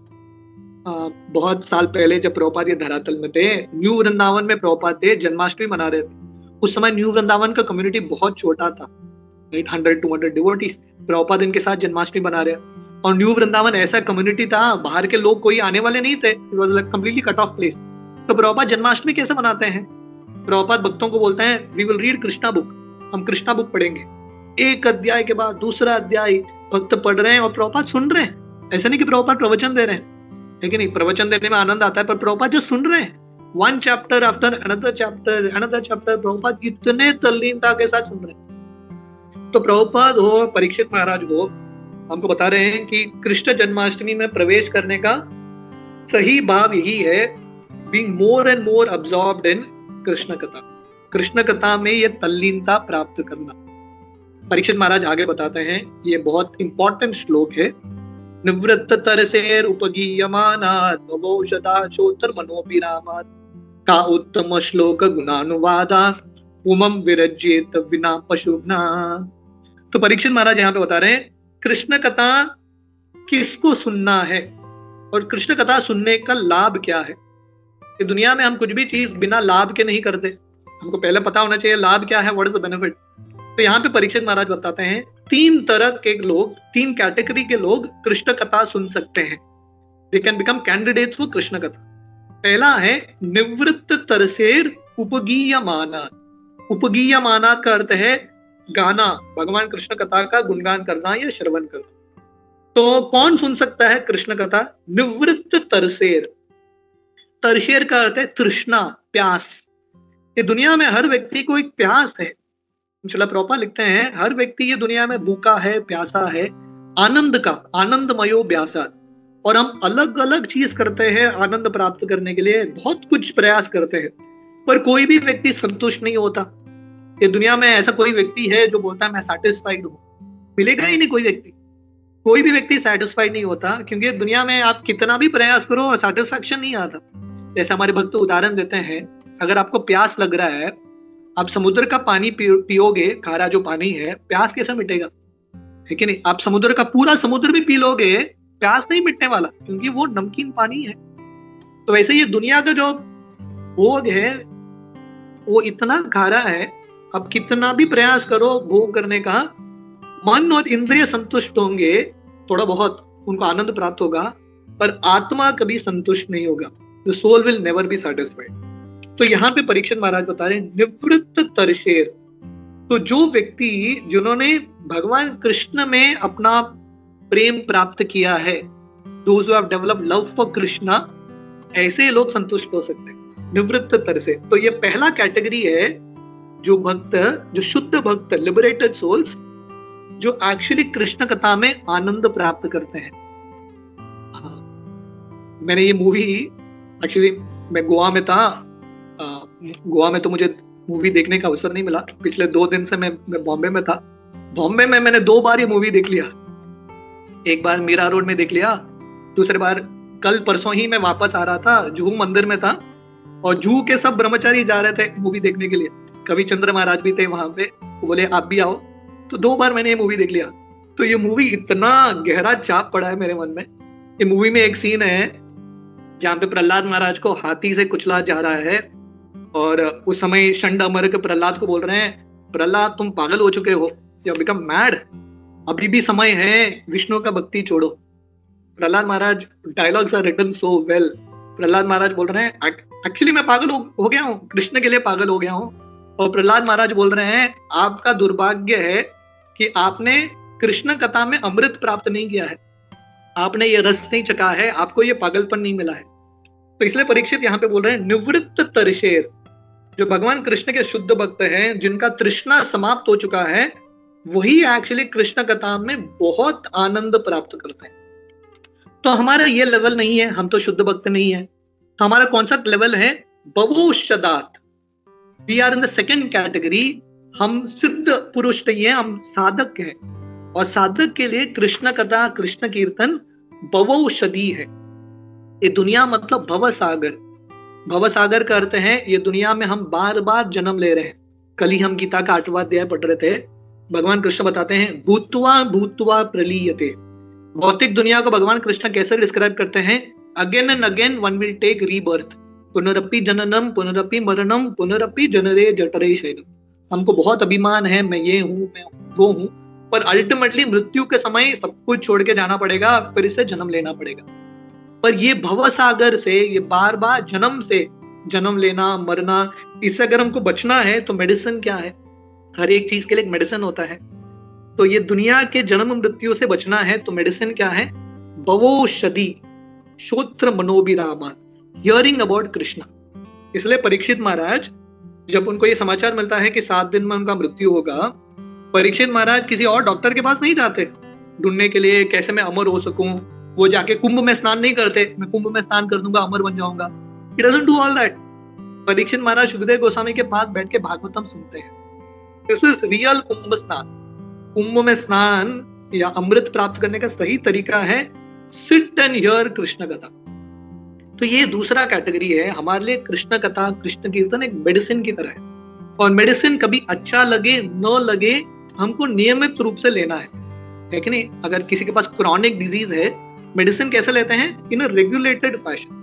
B: बहुत साल पहले जब प्रभुपाद ये धरातल में थे, न्यू वृंदावन में प्रभुपाद थे, जन्माष्टमी मना रहे थे। उस समय न्यू वृंदावन का कम्युनिटी बहुत छोटा था, 100-200 डिवोटीज। प्रभुपाद इनके साथ जन्माष्टमी मना रहे, और न्यू वृंदावन ऐसा कम्युनिटी था, बाहर के लोग कोई आने वाले नहीं थे, it was like completely cut off place. तो प्रभुपाद जन्माष्टमी कैसे मनाते हैं? प्रभुपाद भक्तों को बोलते हैं we will read Krishna book, हम कृष्णा बुक पढ़ेंगे, एक अध्याय के बाद दूसरा अध्याय भक्त पढ़ रहे हैं और प्रभुपाद सुन रहे हैं। ऐसा नहीं कि प्रभुपाद प्रवचन दे रहे हैं, है कि नहीं? प्रवचन देने में आनंद आता है, पर प्रभुपाद जो सुन रहे हैं, 1 chapter after another chapter, Prabhupada इतने तल्लीनता के साथ सुन रहे हैं। तो प्रभुपाद हो, परीक्षित महाराज हो, हमको बता रहे हैं कि कृष्ण जन्माष्टमी में प्रवेश करने का सही भाव यही है, being more and more absorbed in Krishna katha, Krishna कथा में ये तल्लीनता प्राप्त करना। परीक्षित महाराज आगे बताते हैं, ये बहुत इंपॉर्टेंट श्लोक है, निवृत्त तरसेर उपगीयमानात् भवौषधाशोत्तर मनोभिरामात् का उत्तम श्लोक गुणानुवादा उमम विरज्येत विना पशुना। तो परीक्षित महाराज यहाँ पे बता रहे हैं कृष्ण कथा किसको सुनना है और कृष्ण कथा सुनने का लाभ क्या है। कि दुनिया में हम कुछ भी चीज बिना लाभ के नहीं करते, हमको पहले पता होना चाहिए लाभ क्या है, व्हाट इज द बेनिफिट। तो यहाँ पे परीक्षित महाराज बताते हैं 3 तरह के लोग, 3 कैटेगरी के लोग कृष्ण कथा सुन सकते हैं, they can become candidates for Krishna कथा। पहला है निवृत्त तरसेर उपगीयमानात्। उपगीयमानात् का अर्थ है गाना, भगवान कृष्ण कथा का गुणगान करना या श्रवण करना। तो कौन सुन सकता है कृष्ण कथा? निवृत्त तरसेर। तरसेर का अर्थ है तृष्णा, प्यास। ये दुनिया में हर व्यक्ति को एक प्यास है। श्रील प्रभुपाद लिखते हैं हर व्यक्ति ये दुनिया में भूखा है, प्यासा है आनंद का, आनंदमयो ब्यासा। और हम अलग अलग चीज करते हैं आनंद प्राप्त करने के लिए, बहुत कुछ प्रयास करते हैं, पर कोई भी व्यक्ति संतुष्ट नहीं होता। ये दुनिया में ऐसा कोई व्यक्ति है जो बोलता है मैं सैटिस्फाइड हूँ? मिलेगा ही नहीं कोई व्यक्ति। कोई भी व्यक्ति सेटिस्फाइड नहीं होता, क्योंकि दुनिया में आप कितना भी प्रयास करो सेटिस्फैक्शन नहीं आता। जैसे हमारे भक्त उदाहरण देते हैं, अगर आपको प्यास लग रहा है, आप समुद्र का पानी पियोगे, खारा जो पानी है, प्यास कैसे मिटेगा? है कि नहीं? आप समुद्र का पूरा समुद्र भी पी लोगे, प्यास नहीं मिटने वाला, क्योंकि वो नमकीन पानी है। तो वैसे ये दुनिया का जो भोग है वो इतना खारा है, अब कितना भी प्रयास करो भोग करने का, मन और इंद्रिय संतुष्ट होंगे, थोड़ा बहुत उनको आनंद प्राप्त होगा, पर आत्मा कभी संतुष्ट नहीं होगा। The soul will never be satisfied. तो यहाँ पे परीक्षित महाराज बता रहे हैं निवृत्त तरशेर। तो जो व्यक्ति जिन्होंने भगवान कृष्ण में अपना प्रेम प्राप्त किया है, those who have developed love for Krishna, ऐसे लोग संतुष्ट हो सकते हैं निवृत्त तरसे। तो ये पहला कैटेगरी है, जो भक्त, जो शुद्ध भक्त, लिबरेटेड सोल्स, जो एक्चुअली कृष्ण कथा में आनंद प्राप्त करते हैं। मैंने ये मूवी, एक्चुअली मैं गोवा में था, गोवा में तो मुझे मूवी देखने का अवसर नहीं मिला। पिछले 2 दिन से मैं बॉम्बे में था। बॉम्बे में मैंने 2 बार ये मूवी देख लिया। एक बार मीरा रोड में देख लिया, दूसरी बार कल परसों ही मैं वापस आ रहा था, जुहू मंदिर में था, और जुहू के सब ब्रह्मचारी जा रहे थे मूवी देखने के लिए। कवि चंद्र महाराज भी थे वहां पे, वो बोले आप भी आओ। तो 2 बार मैंने ये मूवी देख लिया। तो ये मूवी इतना गहरा छाप पड़ा है मेरे मन में। ये मूवी में एक सीन है जहाँ पे प्रहलाद महाराज को हाथी से कुचला जा रहा है, और उस समय षंड अमर प्रहलाद को बोल रहे हैं, प्रहलाद तुम पागल हो चुके हो, यू हैव बिकम मैड, अभी भी समय है, विष्णु का भक्ति छोड़ो। Prahlad Maharaj, dialogues are written so well. Prahlad Maharaj बोल रहे हैं एक्चुअली मैं पागल हो गया हूँ, कृष्ण के लिए पागल हो गया हूँ। और प्रहलाद महाराज बोल रहे हैं आपका दुर्भाग्य है कि आपने कृष्ण कथा में अमृत प्राप्त नहीं किया है, आपने ये रस नहीं चखा है, आपको ये पागलपन नहीं मिला है। तो इसलिए परीक्षित यहाँ पे बोल रहे हैं निवृत्त तरशेर, जो भगवान कृष्ण के शुद्ध भक्त हैं, जिनका तृष्णा समाप्त हो चुका है, वही एक्चुअली कृष्ण कथा में बहुत आनंद प्राप्त करते हैं। तो हमारा ये लेवल नहीं है, हम तो शुद्ध भक्त नहीं है। तो हमारा कौन सा लेवल है? भवोषदात। We are in the second category. हम सिद्ध पुरुष नहीं है, हम साधक हैं, और साधक के लिए कृष्ण कथा, कृष्ण कीर्तन भवौषधि है। ये दुनिया मतलब भवसागर। भवसागर का अर्थ है ये दुनिया में हम बार बार जन्म ले रहे हैं। कल ही हम गीता का 8वां अध्याय पढ़ रहे थे। भगवान कृष्ण बताते हैं भूत्वा भूत्वा प्रलीयते। भौतिक दुनिया को भगवान कृष्ण कैसे डिस्क्राइब करते हैं? Again and again one will take rebirth, पुनरपि जननम पुनरपि मरणम पुनरपि जनरे जठरे शयनम। हमको बहुत अभिमान है, मैं ये हूँ, मैं वो हूँ, पर अल्टीमेटली मृत्यु के समय सब कुछ छोड़ के जाना पड़ेगा, फिर से जन्म लेना पड़ेगा। पर ये भवसागर से, ये बार बार जन्म से जन्म लेना, मरना, इससे अगर हमको बचना है तो मेडिसिन क्या है? हर एक चीज के लिए एक मेडिसिन होता है। तो ये दुनिया के जन्म मृत्यु से बचना है तो मेडिसिन क्या है? भवौषधि, श्रोत्र मनोभिरामा, हियरिंग अबाउट कृष्णा। इसलिए परीक्षित महाराज, जब उनको ये समाचार मिलता है कि 7 दिन में उनका मृत्यु होगा, परीक्षित महाराज किसी और डॉक्टर के पास नहीं जाते ढूंढने के लिए कैसे मैं अमर हो सकूं। वो जाके कुंभ में स्नान नहीं करते, मैं कुंभ में स्नान कर दूंगा अमर बन जाऊंगा। He doesn't do all that. Parikshit महाराज सुखदेव गोस्वामी के पास बैठ के भागवतम सुनते हैं। दिस इज रियल कुंभ स्नान। कुंभ में स्नान या अमृत प्राप्त करने का सही तरीका है seat and hear Krishna katha. तो ये दूसरा कैटेगरी है। हमारे लिए कृष्ण कथा, कृष्ण कीर्तन एक मेडिसिन की तरह है, और मेडिसिन कभी अच्छा लगे न लगे, हमको नियमित रूप से लेना है कि नहीं? अगर किसी के पास क्रॉनिक डिजीज है, मेडिसिन कैसे लेते हैं? इन अ रेगुलेटेड फैशन।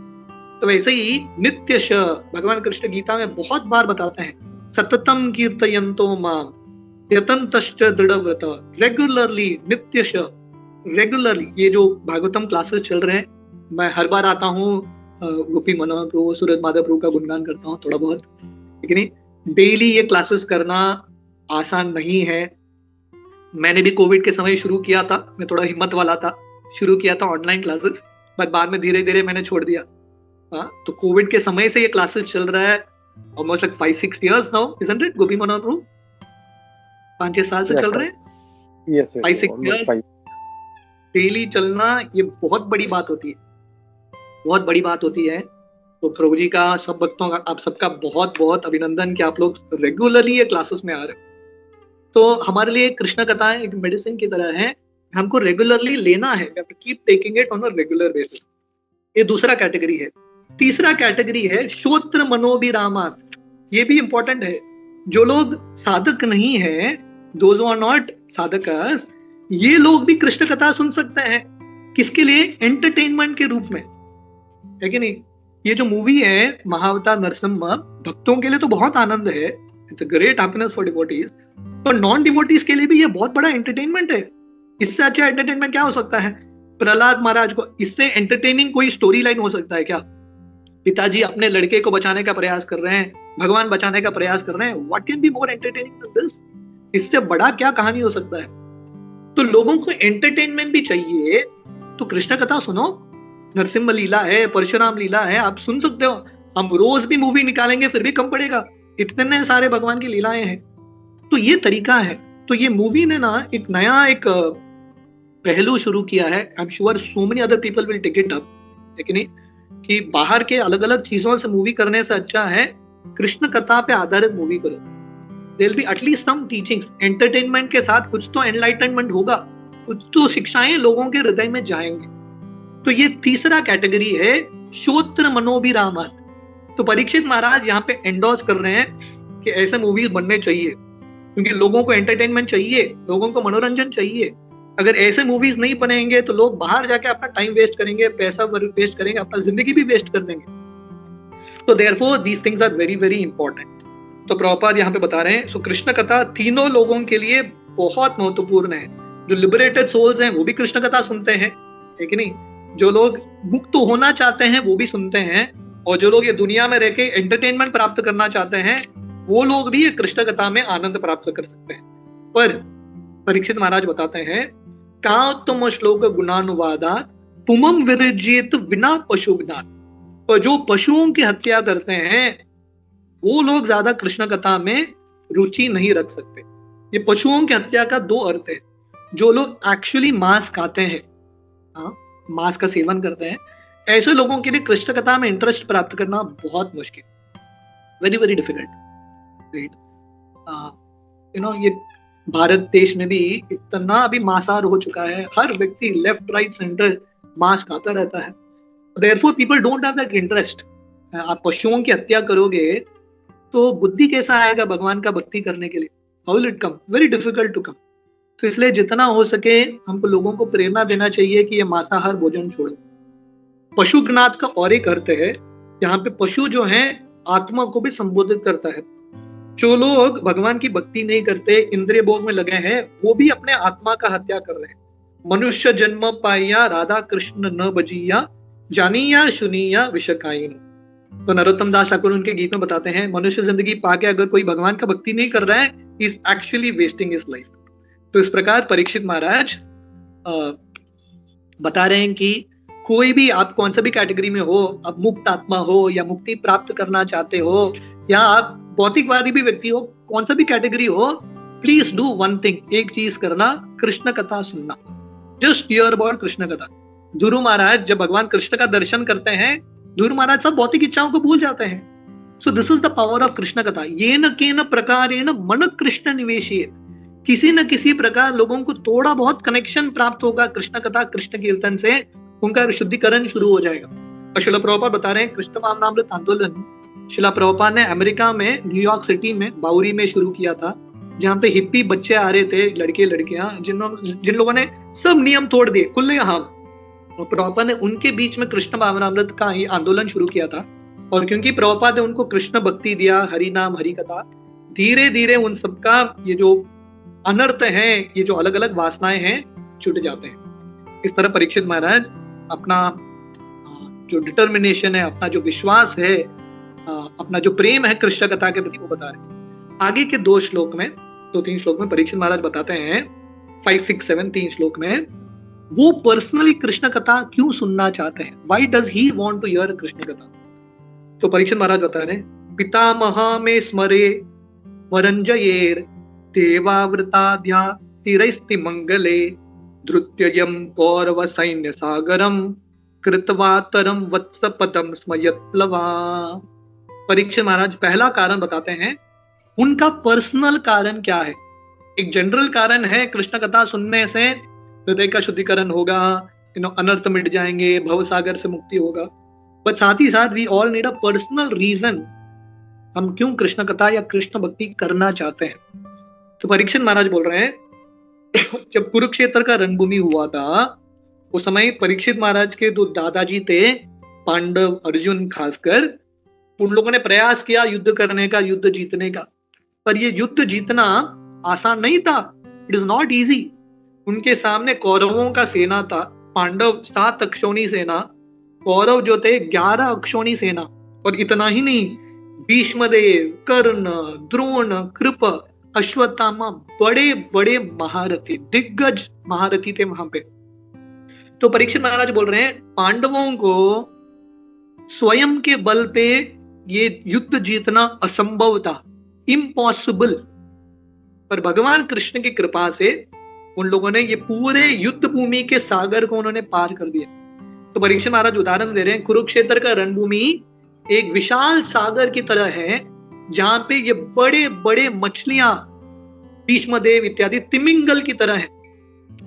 B: तो वैसे ही नित्य श, भगवान कृष्ण गीता में बहुत बार बताते हैं, सततम कीर्तयन्तो माम यतन्तश्च दृढ़व्रत, रेगुलरली, नित्य श, रेगुलरली। ये जो भागवतम क्लासेस चल रहे हैं, मैं हर बार आता हूँ, गोपी मनोहर प्रभु, सूरज माधव प्रभु का गुणगान करता हूँ थोड़ा बहुत, लेकिन डेली ये क्लासेस करना आसान नहीं है। मैंने भी कोविड के समय शुरू किया था, मैं थोड़ा हिम्मत वाला था, शुरू किया था ऑनलाइन क्लासेस, बट बाद में धीरे धीरे मैंने छोड़ दिया। तो कोविड के समय से ये क्लासेस चल रहा है, almost like 5-6 years now, isn't it, Gopi Manohar Prabhu? 5-6 साल से
C: Yes,
B: चल
C: sir.
B: रहे हैं,
C: Yes, yes,
B: 5-6
C: almost
B: years
C: 5.
B: Daily चलना, ये बहुत बड़ी बात होती है, बहुत बड़ी बात होती है। तो प्रभु जी का, सब भक्तों का, आप सबका बहुत बहुत अभिनंदन कि आप लोग रेगुलरली ये क्लासेस में आ रहे हो। तो हमारे लिए कृष्ण कथाएं एक मेडिसिन की तरह है, हमको रेगुलरली लेना है, keep taking it on a regular basis. ये दूसरा कैटेगरी है। तीसरा कैटेगरी है श्रोत्र मनोभिरामात। ये भी इंपॉर्टेंट है। जो लोग साधक नहीं है, दोज आर नॉट साधकस, ये लोग भी कृष्ण कथा सुन सकते हैं। किसके लिए? एंटरटेनमेंट के रूप में, है कि नहीं? ये जो मूवी है महाअवतार नरसिम्हा, भक्तों के लिए तो बहुत आनंद है, it's a great happiness for devotees, पर नॉन डिवोटीज के लिए भी ये बहुत बड़ा एंटरटेनमेंट है। इससे अच्छा एंटरटेनमेंट क्या हो सकता है? प्रहलाद महाराज को इससे एंटरटेनिंग कोई स्टोरी लाइन हो सकता है क्या? पिताजी अपने लड़के को बचाने का प्रयास कर रहे हैं, भगवान बचाने का प्रयास कर रहे हैं, what can be more entertaining than this? इससे बड़ा क्या कहानी हो सकता है? तो लोगों को एंटरटेनमेंट भी चाहिए, तो कृष्ण कथा सुनो। नरसिम्हा लीला है, परशुराम लीला है, आप सुन सकते हो। हम रोज भी मूवी निकालेंगे फिर भी कम पड़ेगा, इतने सारे भगवान की लीलाएं हैं। तो ये तरीका है। तो ये मूवी ने ना एक नया एक पहलू शुरू किया है। I am sure so many other people will take it up, लेकिन कि बाहर के अलग अलग चीजों से मूवी करने से अच्छा है कृष्ण कथा पे आधारित मूवी करो। There will be at least some teachings, entertainment के साथ कुछ तो एनलाइटनमेंट होगा, कुछ तो शिक्षाएं लोगों के हृदय में जाएंगे। तो ये तीसरा कैटेगरी है श्रोत्र मनोभिरामात। तो परीक्षित महाराज यहाँ पे एंडोर्स कर रहे हैं कि ऐसे मूवीज बनने चाहिए, क्योंकि लोगों को एंटरटेनमेंट चाहिए, लोगों को मनोरंजन चाहिए। अगर ऐसे मूवीज नहीं बनेंगे तो लोग बाहर जाके अपना टाइम वेस्ट करेंगे, पैसा वेस्ट करेंगे, अपना जिंदगी भी वेस्ट कर देंगे। तो therefore these things are very very important. तो प्रभुपाद यहाँ पे बता रहे हैं, सो कृष्ण कथा तीनों लोगों के लिए बहुत महत्वपूर्ण है। जो लिबरेटेड सोल्स हैं वो भी कृष्ण कथा सुनते हैं, है कि नहीं? जो लोग मुक्त होना चाहते हैं वो भी सुनते हैं, और जो लोग ये दुनिया में रह के एंटरटेनमेंट प्राप्त करना चाहते हैं वो लोग भी ये कृष्ण कथा में आनंद प्राप्त कर सकते हैं। पर परीक्षित महाराज बताते हैं, कातम श्लोक गुणानुवादा पुमम विरजित बिना पशुज्ञान। तो जो पशुओं की हत्या करते हैं वो लोग ज्यादा कृष्ण कथा में रुचि नहीं रख सकते। ये पशुओं की हत्या का दो अर्थ है। जो लोग एक्चुअली मांस खाते हैं, हाँ, मांस का सेवन करते हैं, ऐसे लोगों के लिए कृष्ण कथा में इंटरेस्ट प्राप्त करना बहुत मुश्किल, वेरी वेरी डिफिकल्ट। ये भारत देश में भी इतना अभी मांसाहार हो चुका है, हर व्यक्ति लेफ्ट राइट सेंटर मांस खाता रहता है। Therefore people don't have that interest. आप पशुओं की हत्या करोगे तो बुद्धि कैसा आएगा भगवान का भक्ति करने के लिए? How will it come? Very difficult to come. तो इसलिए जितना हो सके हमको लोगों को प्रेरणा देना चाहिए कि ये मांसाहार भोजन छोड़ो। पशुज्ञात का और एक अर्थ है, यहाँ पे पशु जो है आत्मा को भी संबोधित करता है। जो लोग भगवान की भक्ति नहीं करते, इंद्रिय भोग में लगे हैं, वो भी अपने आत्मा का हत्या कर रहे हैं। मनुष्य जन्म पाइया राधा कृष्ण न बजिया, जानिया सुनिया विषकाइन। तो नरोत्तम दास ठाकुर उनके गीत में बताते हैं, मनुष्य जिंदगी पाके अगर कोई भगवान का भक्ति नहीं कर रहा है, he is actually wasting his life. तो इस प्रकार परीक्षित महाराज बता रहे हैं कि कोई भी, आप कौन सा भी कैटेगरी में हो, आप मुक्त आत्मा हो या मुक्ति प्राप्त करना चाहते हो, या आप भौतिकवादी भी व्यक्ति हो, कौन सा भी कैटेगरी हो, प्लीज डू वन थिंग, एक चीज करना, कृष्ण कथा सुनना। जस्ट हियर अबाउट कृष्ण कथा। ध्रुव महाराज जब भगवान कृष्ण का दर्शन करते हैं, ध्रुव महाराज सब भौतिक इच्छाओं को भूल जाते हैं। So this is the power of Krishna कथा। ये न के न प्रकारेण मन कृष्ण निवेशित। किसी न किसी प्रकार लोगों को थोड़ा बहुत कनेक्शन प्राप्त होगा कृष्ण कथा, कृष्ण कीर्तन से, उनका शुद्धिकरण शुरू हो जाएगा। और शिला प्रभुपाद बता रहे हैं, कृष्ण भावनामृत आंदोलन शिला प्रभुपाद ने अमेरिका में न्यूयॉर्क सिटी में बाउरी में शुरू किया था, जहाँ पे हिप्पी बच्चे आ रहे थे, लड़के लड़कियां, जिन लोगों ने सब नियम तोड़ दिए खुलेआम। और प्रभुपाद ने उनके बीच में कृष्ण भावनामृत का ही आंदोलन शुरू किया था। और क्योंकि प्रभुपाद ने उनको कृष्ण भक्ति दिया, हरि नाम हरि कथा, धीरे धीरे उन सबका ये जो अनर्थ है, ये जो अलग अलग वासनाएं हैं, छूट जाते हैं। इस तरह परीक्षित महाराज अपना जो डिटर्मिनेशन है, अपना जो विश्वास है, अपना जो प्रेम है कृष्ण कथा के प्रति, वो बता रहे हैं। आगे के 2 श्लोक में, 2-3 श्लोक में परीक्षित महाराज बताते हैं, 5, 6, 7 3 श्लोक में, वो पर्सनली कृष्ण कथा क्यों सुनना चाहते हैं, why does he want to hear Krishna katha. तो परीक्षित महाराज बता रहे हैं, पितामह में स्मरे वरंजयेर देवावृताद्या तिरैस्ति मंगले धृत्ययम कौरव सैन्य सागरम कृतवातरम वत्सपदम स्मयत्लवा। परीक्षित महाराज पहला कारण बताते हैं, उनका पर्सनल कारण क्या है। एक जनरल कारण है, कृष्ण कथा सुनने से हृदय का शुद्धिकरण होगा, अनर्थ मिट जाएंगे, भव सागर से मुक्ति होगा। बट साथ ही साथ we all need a personal reason, हम क्यों कृष्ण कथा या कृष्ण भक्ति करना चाहते हैं। तो परीक्षित महाराज बोल रहे हैं, जब कुरुक्षेत्र का रणभूमि हुआ था उस समय परीक्षित महाराज के दो दादाजी थे, पांडव अर्जुन खासकर, उन लोगों ने प्रयास किया युद्ध करने का, युद्ध जीतने का, पर ये युद्ध जीतना आसान नहीं था। It is not easy. उनके सामने कौरवों का सेना था, पांडव 7 अक्षौणी सेना, कौरव जो थे 11 अक्षौणी सेना। और इतना ही नहीं, भीष्मदेव, कर्ण, द्रोण, कृप, अश्वत्थामा, बड़े बड़े महारथी, दिग्गज महारथी थे वहां पे। तो परीक्षित महाराज बोल रहे हैं, पांडवों को स्वयं के बल पे ये युद्ध जीतना असंभव था, इम्पॉसिबल। पर भगवान कृष्ण की कृपा से उन लोगों ने ये पूरे युद्ध भूमि के सागर को उन्होंने पार कर दिया। तो परीक्षित महाराज उदाहरण दे रहे हैं, कुरुक्षेत्र का रणभूमि एक विशाल सागर की तरह है, जहां पे ये बड़े बड़े मछलियां, भीष्मदेव इत्यादि तिमिंगल की तरह है।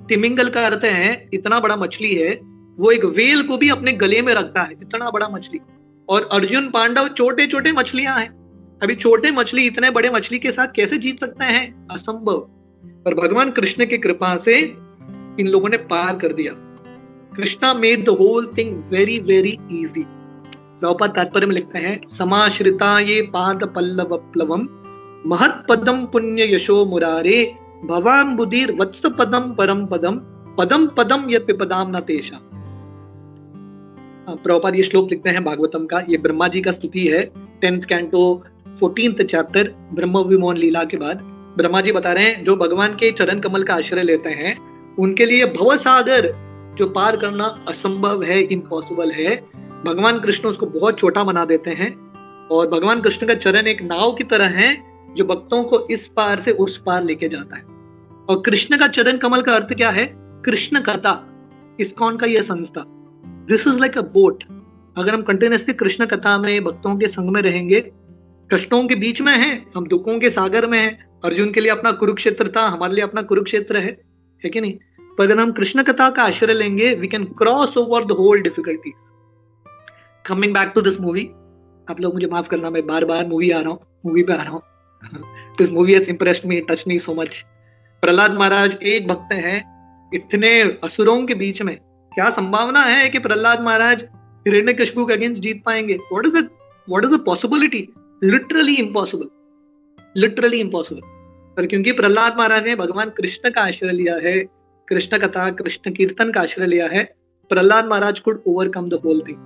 B: तिमिंगल का अर्थ है इतना बड़ा मछली है, वो एक वेल को भी अपने गले में रखता है, इतना बड़ा मछली। और अर्जुन पांडव छोटे छोटे मछलियां हैं, अभी छोटे मछली इतने बड़े मछली के साथ कैसे जीत सकते हैं, असंभव। पर भगवान कृष्ण की कृपा से इन लोगों ने पार कर दिया। Krishna made the whole thing very very easy. Prabhupada तात्पर्य में लिखते हैं, समाश्रिता ये पाद पल्लव प्लवम महत पदम पुण्य यशो मुरारे भवान बुधिर वत्स पदम परम पदम पदम पदम यत् विपदाम न तेषा। प्रभुपाद ये श्लोक लिखते हैं भागवतम का, ये ब्रह्मा जी का स्तुति है, 10th कैंटो 14th चैप्टर ब्रह्म विमोहन लीला के बाद ब्रह्मा जी बता रहे हैं, जो भगवान के चरण कमल का आश्रय लेते हैं उनके लिए भव सागर जो पार करना असंभव है, इम्पॉसिबल है। भगवान कृष्ण उसको बहुत छोटा बना देते हैं, और भगवान कृष्ण का चरण एक नाव की तरह है जो भक्तों को इस पार से उस पार लेके जाता है। और कृष्ण का चरण कमल का अर्थ क्या है, कृष्ण कथा, इस्कॉन का यह संस्था, this is like a boat. अगर हम कंटिन्यूसली कृष्ण कथा में भक्तों के संग में रहेंगे, कष्टों के बीच में हैं, हम दुखों के सागर में हैं। अर्जुन के लिए अपना कुरुक्षेत्र था, हमारे लिए अपना कुरुक्षेत्र है कि नहीं। पर अगर हम कृष्ण कथा का आश्रय लेंगे, we can cross over the whole difficulty. Coming back to this movie, आप लोग मुझे माफ करना, मैं बार बार मूवी पे आ रहा हूँ। This movie has impressed me, touch me so much. Prahlad Maharaj एक भक्त हैं, इतने असुरों के बीच में क्या संभावना है कि प्रहलाद महाराज हिरण्यकशिपु के अगेंस्ट जीत पाएंगे? What is the possibility? Literally impossible, literally impossible. पर क्योंकि प्रहलाद महाराज ने भगवान कृष्ण का आश्रय लिया है, कृष्ण कथा कृष्ण कीर्तन का आश्रय लिया है, Prahlad Maharaj could overcome the whole thing.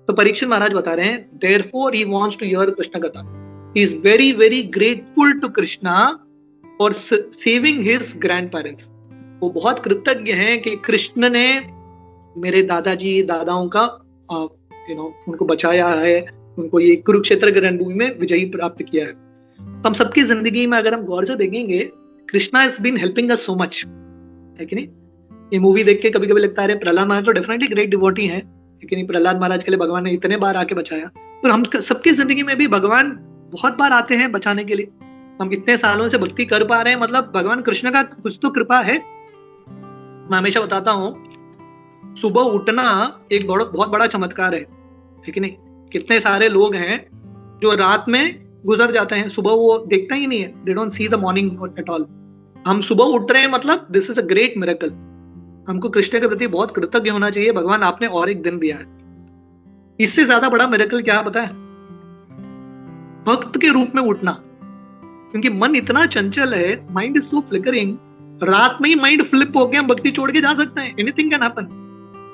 B: तो परीक्षित महाराज बता रहे हैं, therefore he wants to hear Krishna katha. He is very very grateful to Krishna for saving his grandparents. वो बहुत कृतज्ञ हैं कि कृष्ण ने मेरे दादाजी दादाओं का उनको बचाया है, उनको ये कुरुक्षेत्र के रणभूमि में विजयी प्राप्त किया है। तो हम सबकी जिंदगी में अगर हम गौर से देखेंगे, Krishna has been helping us so much, है कि नहीं। ये मूवी देख के कभी कभी लगता है प्रहलाद महाराज तो डेफिनेटली ग्रेट डिवोटी हैं, लेकिन प्रहलाद महाराज के लिए भगवान ने इतने बार आके बचाया। तो हम सबकी जिंदगी में भी भगवान बहुत बार आते हैं बचाने के लिए। हम इतने सालों से भक्ति कर पा रहे हैं, मतलब भगवान कृष्ण का कुछ तो कृपा है। मैं हमेशा बताता हूँ, सुबह उठना एक बहुत बड़ा चमत्कार है, ठीक है नहीं। कितने सारे लोग हैं जो रात में गुजर जाते हैं, सुबह वो देखते ही नहीं है, they don't see the morning at all. हम सुबह उठ रहे हैं, मतलब this is a great miracle. हमको कृष्ण के प्रति बहुत कृतज्ञ होना चाहिए, भगवान आपने और एक दिन दिया है। इससे ज्यादा बड़ा मिरेकल क्या पता है? भक्त के रूप में उठना, क्योंकि मन इतना चंचल है, माइंड इज सो फ्लिकरिंग, रात में ही माइंड फ्लिप हो गया, हम भक्ति छोड़ के जा सकते हैं, एनीथिंग कैन हैपन।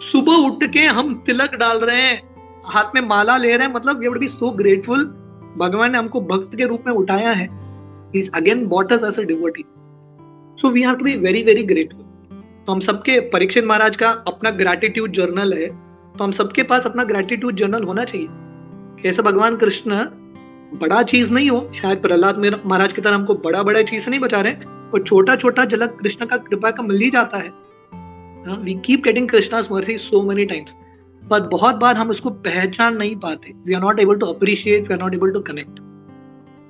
B: सुबह उठ के हम तिलक डाल रहे हैं, हाथ में माला ले रहे हैं, मतलब we would be so grateful. भगवान ने हमको भक्त के रूप में उठाया है, he is again bought us as a devotee, so we have to be very very grateful. तो हम सबके, परीक्षित महाराज का अपना ग्रैटिट्यूड जर्नल है, तो हम सबके पास अपना ग्रैटिट्यूड जर्नल होना चाहिए। कैसे भगवान कृष्ण बड़ा चीज नहीं हो, शायद प्रहलाद महाराज की तरह हमको बड़ा बड़ा चीज नहीं बचा रहे, और छोटा छोटा झलक कृष्ण का कृपा का मिल ही जाता है। We keep getting Krishna's mercy so many times, पर बहुत बार हम उसको पहचान नहीं पाते। We are not able to appreciate, we are not able to connect.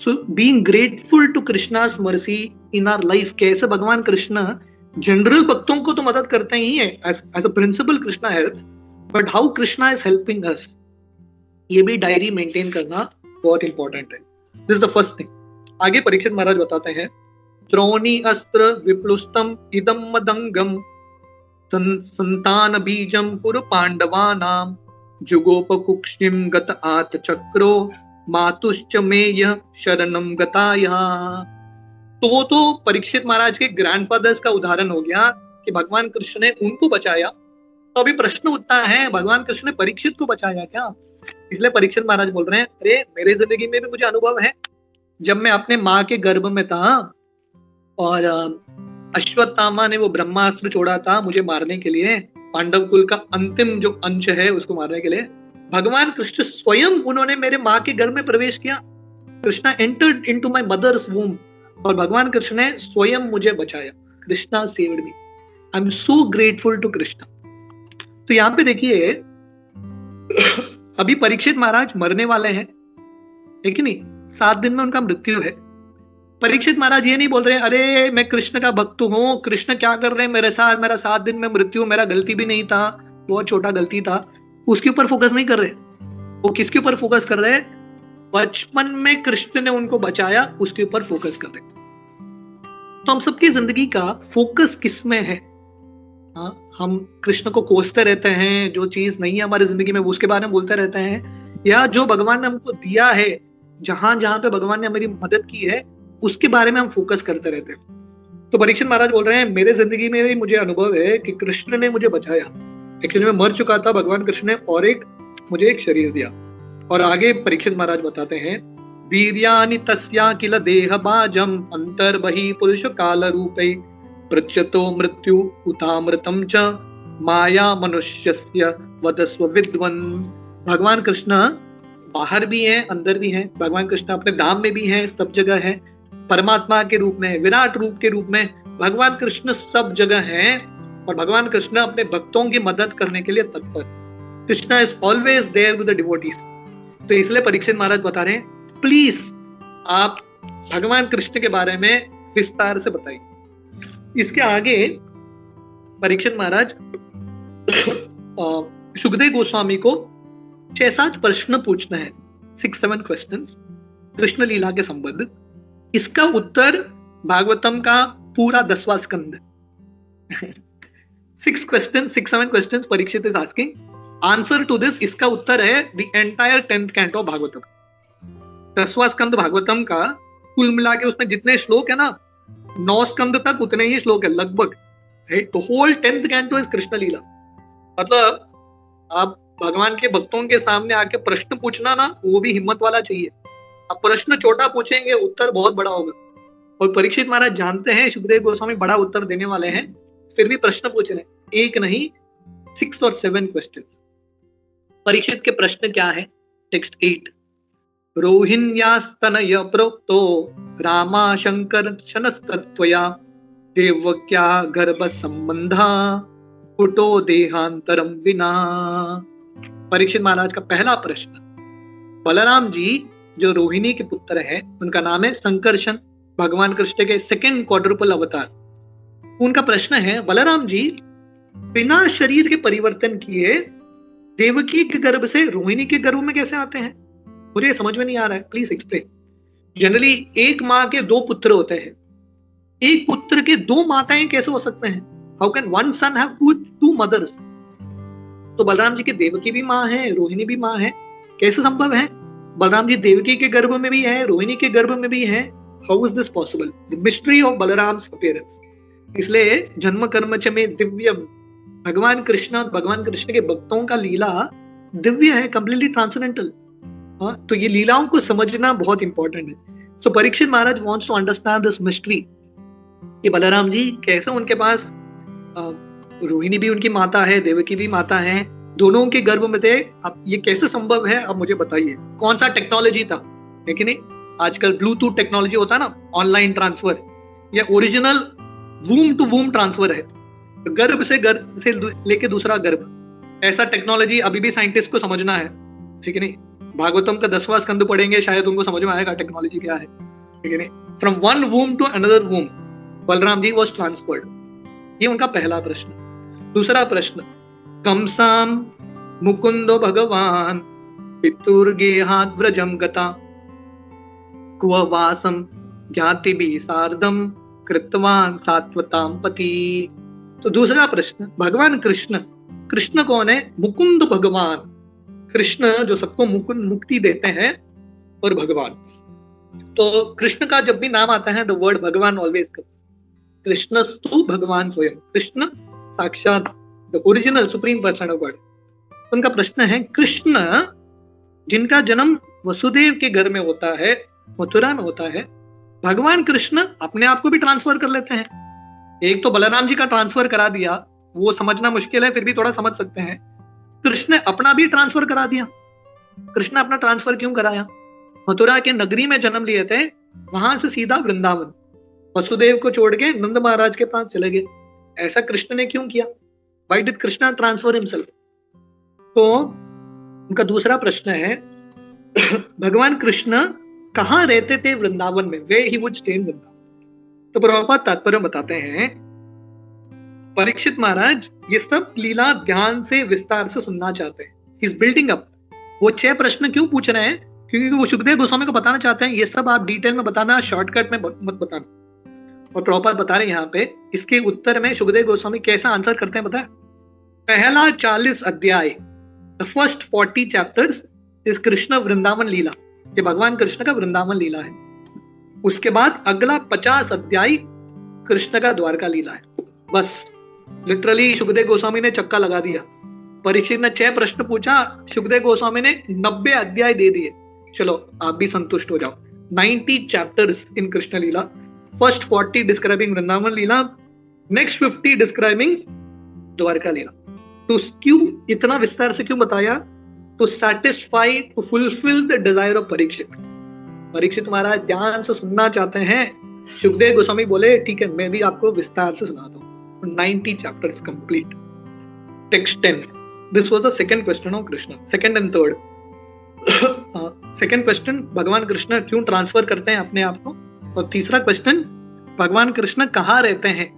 B: So being grateful to Krishna's mercy in our life, कैसे भगवान कृष्ण जनरल भक्तों को तो मदद करते ही है, as a principle Krishna helps, but how Krishna is helping us, ये भी डायरी मेंटेन करना बहुत इंपॉर्टेंट है। This is the first thing. आगे परीक्षित महाराज बताते हैं, द्रोणी अस्त्र विप्लुष्टम इदम मदंगम संतान बीजम पुर पांडवानाम जुगोपकुक्षिम गत आत चक्रो मातुश्च मेय शरणम गताया। तो वो तो परीक्षित महाराज के ग्रैंडफादर्स का उदाहरण हो गया कि भगवान कृष्ण ने उनको बचाया। तो अभी प्रश्न उठता है, भगवान कृष्ण ने परीक्षित को बचाया क्या? इसलिए परीक्षित महाराज बोल रहे हैं, अरे मेरे जिंदगी में भी मुझे अनुभव है। जब मैं अपने माँ के गर्भ में था और अश्वत्थामा ने वो ब्रह्मास्त्र छोड़ा था मुझे मारने के लिए, पांडव कुल का अंतिम जो अंश है उसको मारने के लिए, भगवान कृष्ण स्वयं उन्होंने मेरे माँ के गर्भ में प्रवेश किया। Krishna entered into my mother's womb, और भगवान कृष्ण ने स्वयं मुझे बचाया। Krishna saved me. I am so grateful to Krishna. तो यहाँ पे देखिए, अभी परीक्षित महाराज मरने वाले हैं, है कि नहीं? 7 दिन में उनका मृत्यु है। परीक्षित महाराज ये नहीं बोल रहे अरे मैं कृष्ण का भक्त हूँ, कृष्ण क्या कर रहे हैं मेरे साथ, मेरा 7 दिन में मृत्यु, मेरा गलती भी नहीं था, बहुत छोटा गलती था, उसके ऊपर फोकस नहीं कर रहे। वो किसके ऊपर फोकस कर रहे हैं? बचपन में कृष्ण ने उनको बचाया, उसके ऊपर फोकस कर रहे। तो हम सबकी जिंदगी का फोकस किस में है? हम कृष्ण को कोसते रहते हैं, जो चीज नहीं है हमारी जिंदगी में उसके बारे में बोलते रहते हैं, या जो भगवान ने हमको दिया है, जहां जहां पे भगवान ने हमारी मदद की है, उसके बारे में हम फोकस करते रहते हैं। तो परीक्षित महाराज बोल रहे हैं, मेरे जिंदगी में भी मुझे अनुभव है कि कृष्ण ने मुझे बचाया। एक्चुअली मैं मर चुका था, भगवान कृष्ण ने और मुझे एक शरीर दिया। और आगे परीक्षित महाराज बताते हैं, वीर्यानि तस्या किल देह बाजम अंतर्बहि पुरुष काल रूपे पृच्छतो मृत्यु उतामृतम च माया मनुष्यस्य वदस्व विद्वन। भगवान कृष्ण बाहर भी हैं, अंदर भी हैं। भगवान कृष्ण अपने धाम में भी हैं, सब जगह हैं। परमात्मा के रूप में, विराट रूप के रूप में भगवान कृष्ण सब जगह हैं, और भगवान कृष्ण अपने भक्तों की मदद करने के लिए तत्पर। Krishna is always there with the devotees. तो इसलिए परीक्षित महाराज बता रहे हैं, प्लीज आप भगवान कृष्ण के बारे में विस्तार से बताइए। इसके आगे परीक्षित महाराज सुखदेव गोस्वामी को 6-7 प्रश्न पूछना है, 6-7 क्वेश्चंस कृष्ण लीला के संबंधित। इसका उत्तर भागवतम का पूरा 10वां स्कंद। 6-7 questions Parikshit is asking, answer to this, इसका उत्तर है the entire 10th canto of Bhagavatam. 10वां स्कंद भागवतम का कुल मिला के उसमें जितने श्लोक है ना, 9 स्कंद तक उतने ही श्लोक है लगभग। तो whole 10th canto is Krishna lila. मतलब आप भगवान के भक्तों के सामने आके प्रश्न पूछना ना, वो भी हिम्मत वाला चाहिए। आप प्रश्न छोटा पूछेंगे, उत्तर बहुत बड़ा होगा। और परीक्षित महाराज जानते हैं सुखदेव गोस्वामी बड़ा उत्तर देने वाले हैं, फिर भी प्रश्न पूछ रहे हैं, एक नहीं 6 और 7 क्वेश्चन। परीक्षित के प्रश्न क्या है? टेक्स्ट 8, रोहिण्यास्तनय प्रोक्तो रामा शंकर शनस्तत्वया देवक्या गर्भ संबंधा कुटो देहांतरम विना। परीक्षित महाराज का पहला प्रश्न, बलराम जी जो रोहिणी के पुत्र हैं, उनका नाम है संकर्षण, भगवान कृष्ण के 2nd क्वाड्रुपल अवतार। उनका प्रश्न है, बलराम जी बिना शरीर के परिवर्तन किए देवकी के गर्भ से रोहिणी के गर्भ में कैसे आते हैं? मुझे समझ में नहीं आ रहा है, प्लीज एक्सप्लेन। जनरली एक माँ के 2 पुत्र होते हैं, एक पुत्र के 2 माताएं कैसे हो सकते हैं? How can one son have two mothers? तो बलराम जी की देवकी भी माँ है, रोहिणी भी माँ है, कैसे संभव है? बलराम जी देवकी के गर्भ में भी है, रोहिणी के गर्भ में भी है। How is this possible? The mystery of Balaram's appearance. इसलिए जन्म कर्म च में दिव्यम, भगवान कृष्ण और भगवान कृष्ण के भक्तों का लीला दिव्य है, कंप्लीटली ट्रांसेंडेंटल। तो ये लीलाओं को समझना बहुत इंपॉर्टेंट है। So Parikshit Maharaj wants to understand this mystery कि बलराम जी कैसे उनके पास रोहिणी भी उनकी माता है, देवकी भी माता है, दोनों के गर्भ में थे। अब ये कैसे संभव है? अब मुझे बताइए, कौन सा टेक्नोलॉजी था? है कि नहीं? आजकल ब्लूटूथ टेक्नोलॉजी होता है ना, ऑनलाइन ट्रांसफर, या ओरिजिनल वूम टू वूम ट्रांसफर है, गर्भ से लेके दूसरा गर्भ, ऐसा टेक्नोलॉजी अभी भी साइंटिस्ट को समझना है, ठीक है नहीं? भागवतम का 10वां स्कंद पढ़ेंगे, शायद उनको समझ में आएगा टेक्नोलॉजी क्या है, ठीक है नहीं? From one womb to another womb Balaram ji was transferred. ये उनका पहला प्रश्न। दूसरा प्रश्न, कंसाम मुकुंदो भगवान पितुर्गेहात् व्रजम गता क्व वासम ज्ञाति भी सार्धम कृतवान सात्वताम पति। तो दूसरा प्रश्न, भगवान कृष्ण, कृष्ण कौन है? मुकुंद भगवान, कृष्ण जो सबको मुकुंद मुक्ति देते हैं, और भगवान। तो कृष्ण का जब भी नाम आता है, द वर्ड भगवान ऑलवेज कम्स। कृष्णस्तु भगवान स्वयं, कृष्ण साक्षात the original supreme person of God. उनका प्रश्न है, कृष्ण जिनका जन्म वसुदेव के घर में होता है, मथुरा में होता है, भगवान कृष्ण अपने आप को भी ट्रांसफर कर लेते हैं। एक तो बलराम जी का ट्रांसफर करा दिया, वो समझना मुश्किल है, फिर भी थोड़ा समझ सकते हैं। कृष्ण ने अपना भी ट्रांसफर करा दिया। कृष्ण अपना ट्रांसफर क्यों कराया? मथुरा के नगरी में जन्म लिए थे, वहां से सीधा वृंदावन, वसुदेव को छोड़ के नंद महाराज के पास चले गए। ऐसा कृष्ण ने क्यों किया? Why did Krishna transfer himself? तो उनका दूसरा प्रश्न है, भगवान कृष्ण कहाँ रहते थे वृंदावन में? Where he would stay in Vrindavan? तो प्रभुपाद तात्पर्य बताते हैं, परीक्षित महाराज ये सब लीला ध्यान से विस्तार से सुनना चाहते हैं। He's building up। वो 6 प्रश्न क्यों पूछ रहे हैं? क्योंकि वो सुखदेव गोस्वामी को बताना चाहते हैं, ये सब आप डिटेल में बताना, शॉर्टकट में मत बताना। और प्रभुपाद बता रहे हैं यहाँ पे, इसके उत्तर में सुखदेव गोस्वामी कैसा आंसर करते हैं पता है? पहला 40 अध्याय, द फर्स्ट 40 चैप्टर्स इस कृष्ण वृंदावन लीला, ये भगवान कृष्ण का वृंदावन लीला है। उसके बाद अगला 50 अध्याय कृष्ण का द्वारका लीला है। बस लिटरली सुखदेव गोस्वामी ने चक्का लगा दिया। परीक्षित ने 6 प्रश्न पूछा, सुखदेव गोस्वामी ने 90 अध्याय दे दिए। चलो आप भी संतुष्ट हो जाओ। 90 chapters in Krishna lila, first 40 describing Vrindavan lila, next 50 describing Dwarka lila. तो क्यों इतना विस्तार से क्यों बताया? To satisfy, to fulfill the desire of Parikshit. Parikshit Maharaj ध्यान से सुनना चाहते हैं। सुखदेव गोस्वामी बोले ठीक है, मैं भी आपको विस्तार से सुनाता हूँ। 90 chapters complete. Text 10। This was the second question of Krishna, second and third. Second question, भगवान कृष्ण क्यों ट्रांसफर करते हैं अपने आप को? और तीसरा क्वेश्चन, भगवान कृष्ण कहाँ रहते हैं?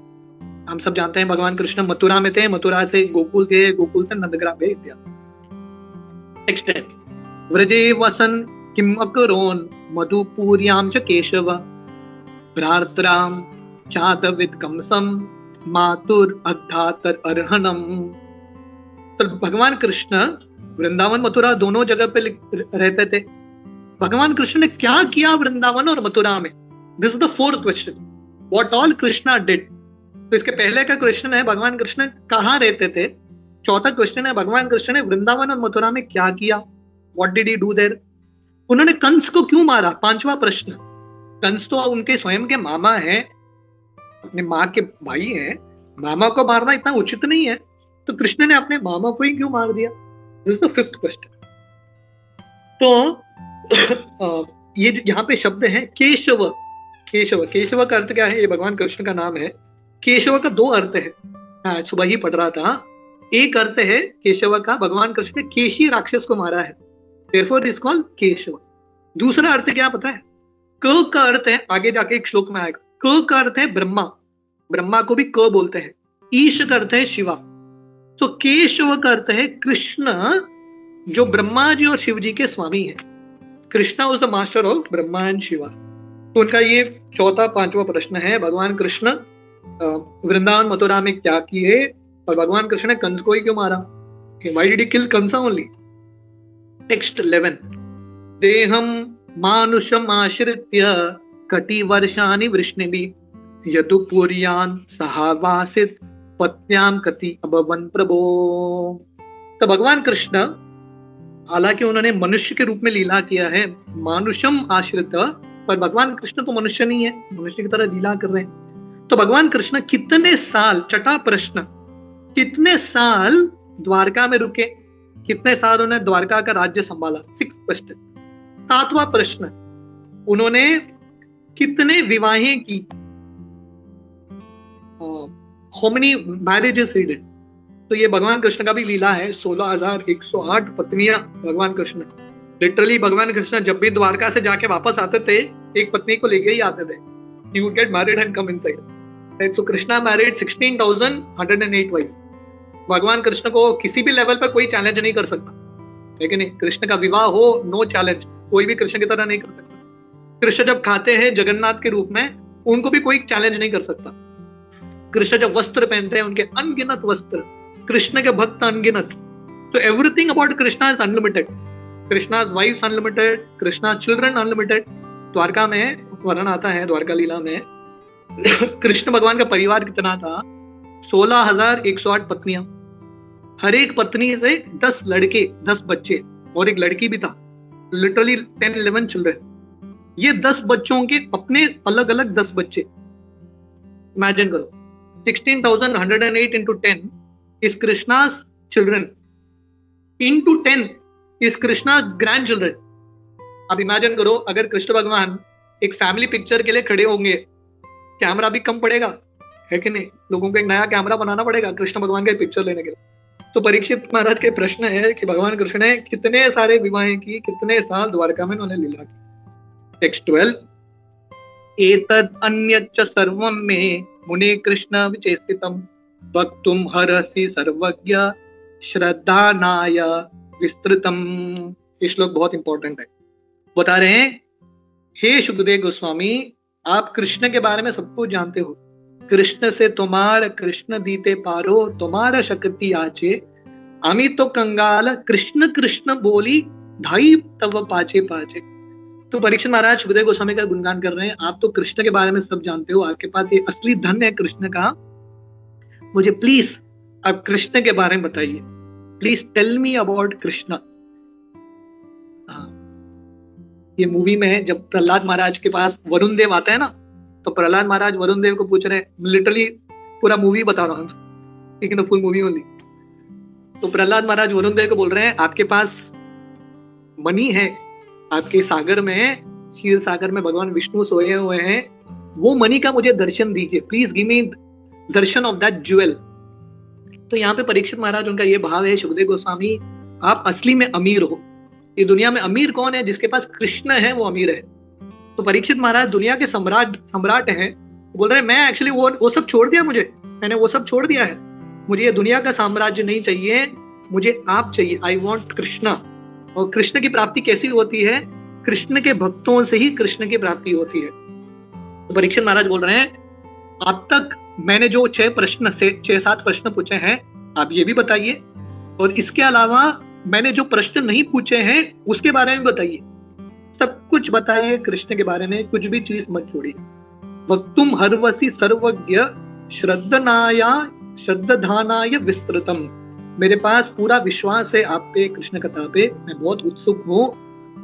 B: हम सब जानते हैं भगवान कृष्ण मथुरा में थे, मथुरा से गोकुल गए, गोकुल से नंदग्राम गए इत्यादि। नेक्स्ट है, व्रजे वसन किम अकरोन मधुपुर्याम च केशव भ्रातराम चादविद कंसम मातुर अद्धातर अर्हणम। तो भगवान कृष्ण वृंदावन मथुरा दोनों जगह पे रहते थे। भगवान कृष्ण ने क्या किया वृंदावन और मथुरा में? This is the fourth question, what all Krishna did. तो इसके पहले का क्वेश्चन है भगवान कृष्ण कहाँ रहते थे। चौथा क्वेश्चन है भगवान कृष्ण ने वृंदावन और मथुरा में क्या किया, what did he do their. उन्होंने कंस को क्यों मारा? 5वां प्रश्न। कंस तो उनके स्वयं के मामा हैं, अपने माँ के भाई हैं, मामा को मारना इतना उचित नहीं है, तो कृष्ण ने अपने मामा को ही क्यों मार दिया? This is the 5th question. तो ये यहाँ पे शब्द है केशव। केशव, केशव का अर्थ क्या है? ये भगवान कृष्ण का नाम है। केशव का 2 अर्थ है, हाँ सुबह ही पढ़ रहा था। एक अर्थ है केशव का, भगवान कृष्ण ने केशी राक्षस को मारा है, therefore इज कॉल्ड केशव। दूसरा अर्थ क्या पता है? क का अर्थ है, आगे जाके एक श्लोक में आएगा, क का अर्थ है ब्रह्मा, ब्रह्मा को भी क बोलते हैं। ईश का अर्थ है शिवा। तो केशव का अर्थ है कृष्ण, जो ब्रह्मा जी और शिव जी के स्वामी हैं। Krishna was the master of Brahma and Shiva. तो उनका ये चौथा 5वां प्रश्न है, भगवान कृष्ण वृंदावन मथुरा में क्या किए, और भगवान कृष्ण ने कंस को ही क्यों मारा? Why did he kill Kansa only? Text 11. देहम मानुषम आश्रित्य कटी वर्षानि वृष्णिभि यदुपुर्यान सहावासित पत्याम कति अभवन प्रभो। तो भगवान कृष्ण हालांकि उन्होंने मनुष्य के रूप में लीला किया है, मानुषम आश्रित, पर भगवान कृष्ण तो मनुष्य नहीं है, मनुष्य की तरह लीला कर रहे हैं। तो भगवान कृष्ण कितने साल, छठा प्रश्न, कितने साल द्वारका में रुके, कितने साल उन्होंने द्वारका का राज्य संभाला? 6th question. 7वां प्रश्न, उन्होंने कितने विवाहें की, how many marriages he did. तो ये भगवान कृष्ण का भी लीला है। 16,108 पत्नियां भगवान कृष्ण, लिटरली भगवान कृष्ण जब भी द्वारका से जाके वापस आते थे, एक पत्नी को लेके ही आते थे। He would get married and come inside. Right? So Krishna married 16,108 wives. भगवान कृष्ण को किसी भी लेवल पर कोई चैलेंज नहीं कर सकता, लेकिन कृष्ण का विवाह हो, नो चैलेंज, कोई भी कृष्ण की तरह नहीं कर सकता। कृष्ण जब खाते हैं जगन्नाथ के रूप में, उनको भी कोई चैलेंज नहीं कर सकता। कृष्ण जब वस्त्र पहनते हैं, उनके अनगिनत वस्त्र, कृष्ण के भक्त अनगिनत। तो everything about Krishna is unlimited. Krishna's wives unlimited, Krishna children unlimited. Dwarka में वर्णन आता है, द्वारका लीला में कृष्ण भगवान का परिवार कितना था, 16,108 पत्नियां, हर एक पत्नी से 10 लड़के 10 बच्चे और एक लड़की भी था, लिटरली 10-11 चिल्ड्रन। ये 10 बच्चों के अपने अलग अलग 10 बच्चे। इमेजिन करो, 16,108 into 10 is Krishna's children, into 10 is Krishna's grandchildren। अब इमेजिन करो, अगर कृष्ण भगवान एक फैमिली पिक्चर के लिए खड़े होंगे, कैमरा भी कम पड़ेगा, है कि नहीं? लोगों को एक नया कैमरा बनाना पड़ेगा कृष्ण भगवान के पिक्चर लेने के लिए। तो परीक्षित महाराज के प्रश्न है कि भगवान कृष्ण ने कितने सारे विवाहें की, कितने साल द्वारका में उन्होंने लीला की। टेक्स्ट 12, एतद् अन्यच्च सर्वं मे मुने कृष्ण विचेष्टितम् वक्तुम हरसि सर्वज्ञ श्रद्धानाय विस्तृतम। ये श्लोक बहुत इंपॉर्टेंट है। बता रहे हैं, हे सुखदेव गोस्वामी, आप कृष्ण के बारे में सब कुछ जानते हो। कृष्ण से तुम्हार कृष्ण दीते पारो, तुम्हारा शक्ति आचे, आमी तो कंगाल कृष्ण कृष्ण बोली धाई तव पाचे पाचे। तो परीक्षित महाराज सुखदेव गोस्वामी का गुणगान कर रहे हैं। आप तो कृष्ण के बारे में सब जानते हो, आपके पास ये असली धन है कृष्ण का। मुझे प्लीज आप कृष्ण के बारे में बताइए, please tell me about Krishna. ये मूवी में जब प्रहलाद महाराज के पास वरुण देव आता है ना, तो प्रहलाद महाराज वरुण देव को पूछ रहे हैं, लिटरली पूरा मूवी बता रहा हूँ, ठीक है ना, फुल मूवी ओनली। तो प्रहलाद महाराज वरुण देव को बोल रहे हैं, आपके पास मणि है, आपके सागर में, क्षीर सागर में भगवान विष्णु सोए हुए हैं, वो मणि का मुझे दर्शन दीजिए, please give me Darshan of that jewel. तो यहाँ पे परीक्षित महाराज, उनका ये भाव है, सुखदेव गोस्वामी आप असली में अमीर हो। ये दुनिया में अमीर कौन है? जिसके पास कृष्ण है वो अमीर है। तो परीक्षित महाराज दुनिया के सम्राट हैं, बोल रहे हैं मैं एक्चुअली वो सब छोड़ दिया, मैंने वो सब छोड़ दिया है, मुझे ये दुनिया का साम्राज्य नहीं चाहिए, मुझे आप चाहिए, आई वॉन्ट कृष्णा। और कृष्ण की प्राप्ति कैसी होती है? कृष्ण के भक्तों से ही कृष्ण की प्राप्ति होती है। तो परीक्षित महाराज बोल रहे हैं, अब तक मैंने जो 6-7 प्रश्न पूछे हैं, आप ये भी बताइए, और इसके अलावा मैंने जो प्रश्न नहीं पूछे हैं उसके बारे में बताइए, सब कुछ बताइए कृष्ण के बारे में, कुछ भी चीज मत छोड़िए। वक्तुम हर्वसि सर्वज्ञ श्रद्धानाय विस्तृतम। मेरे पास पूरा विश्वास है आप पे, कृष्ण कथा पे, मैं बहुत उत्सुक हूँ,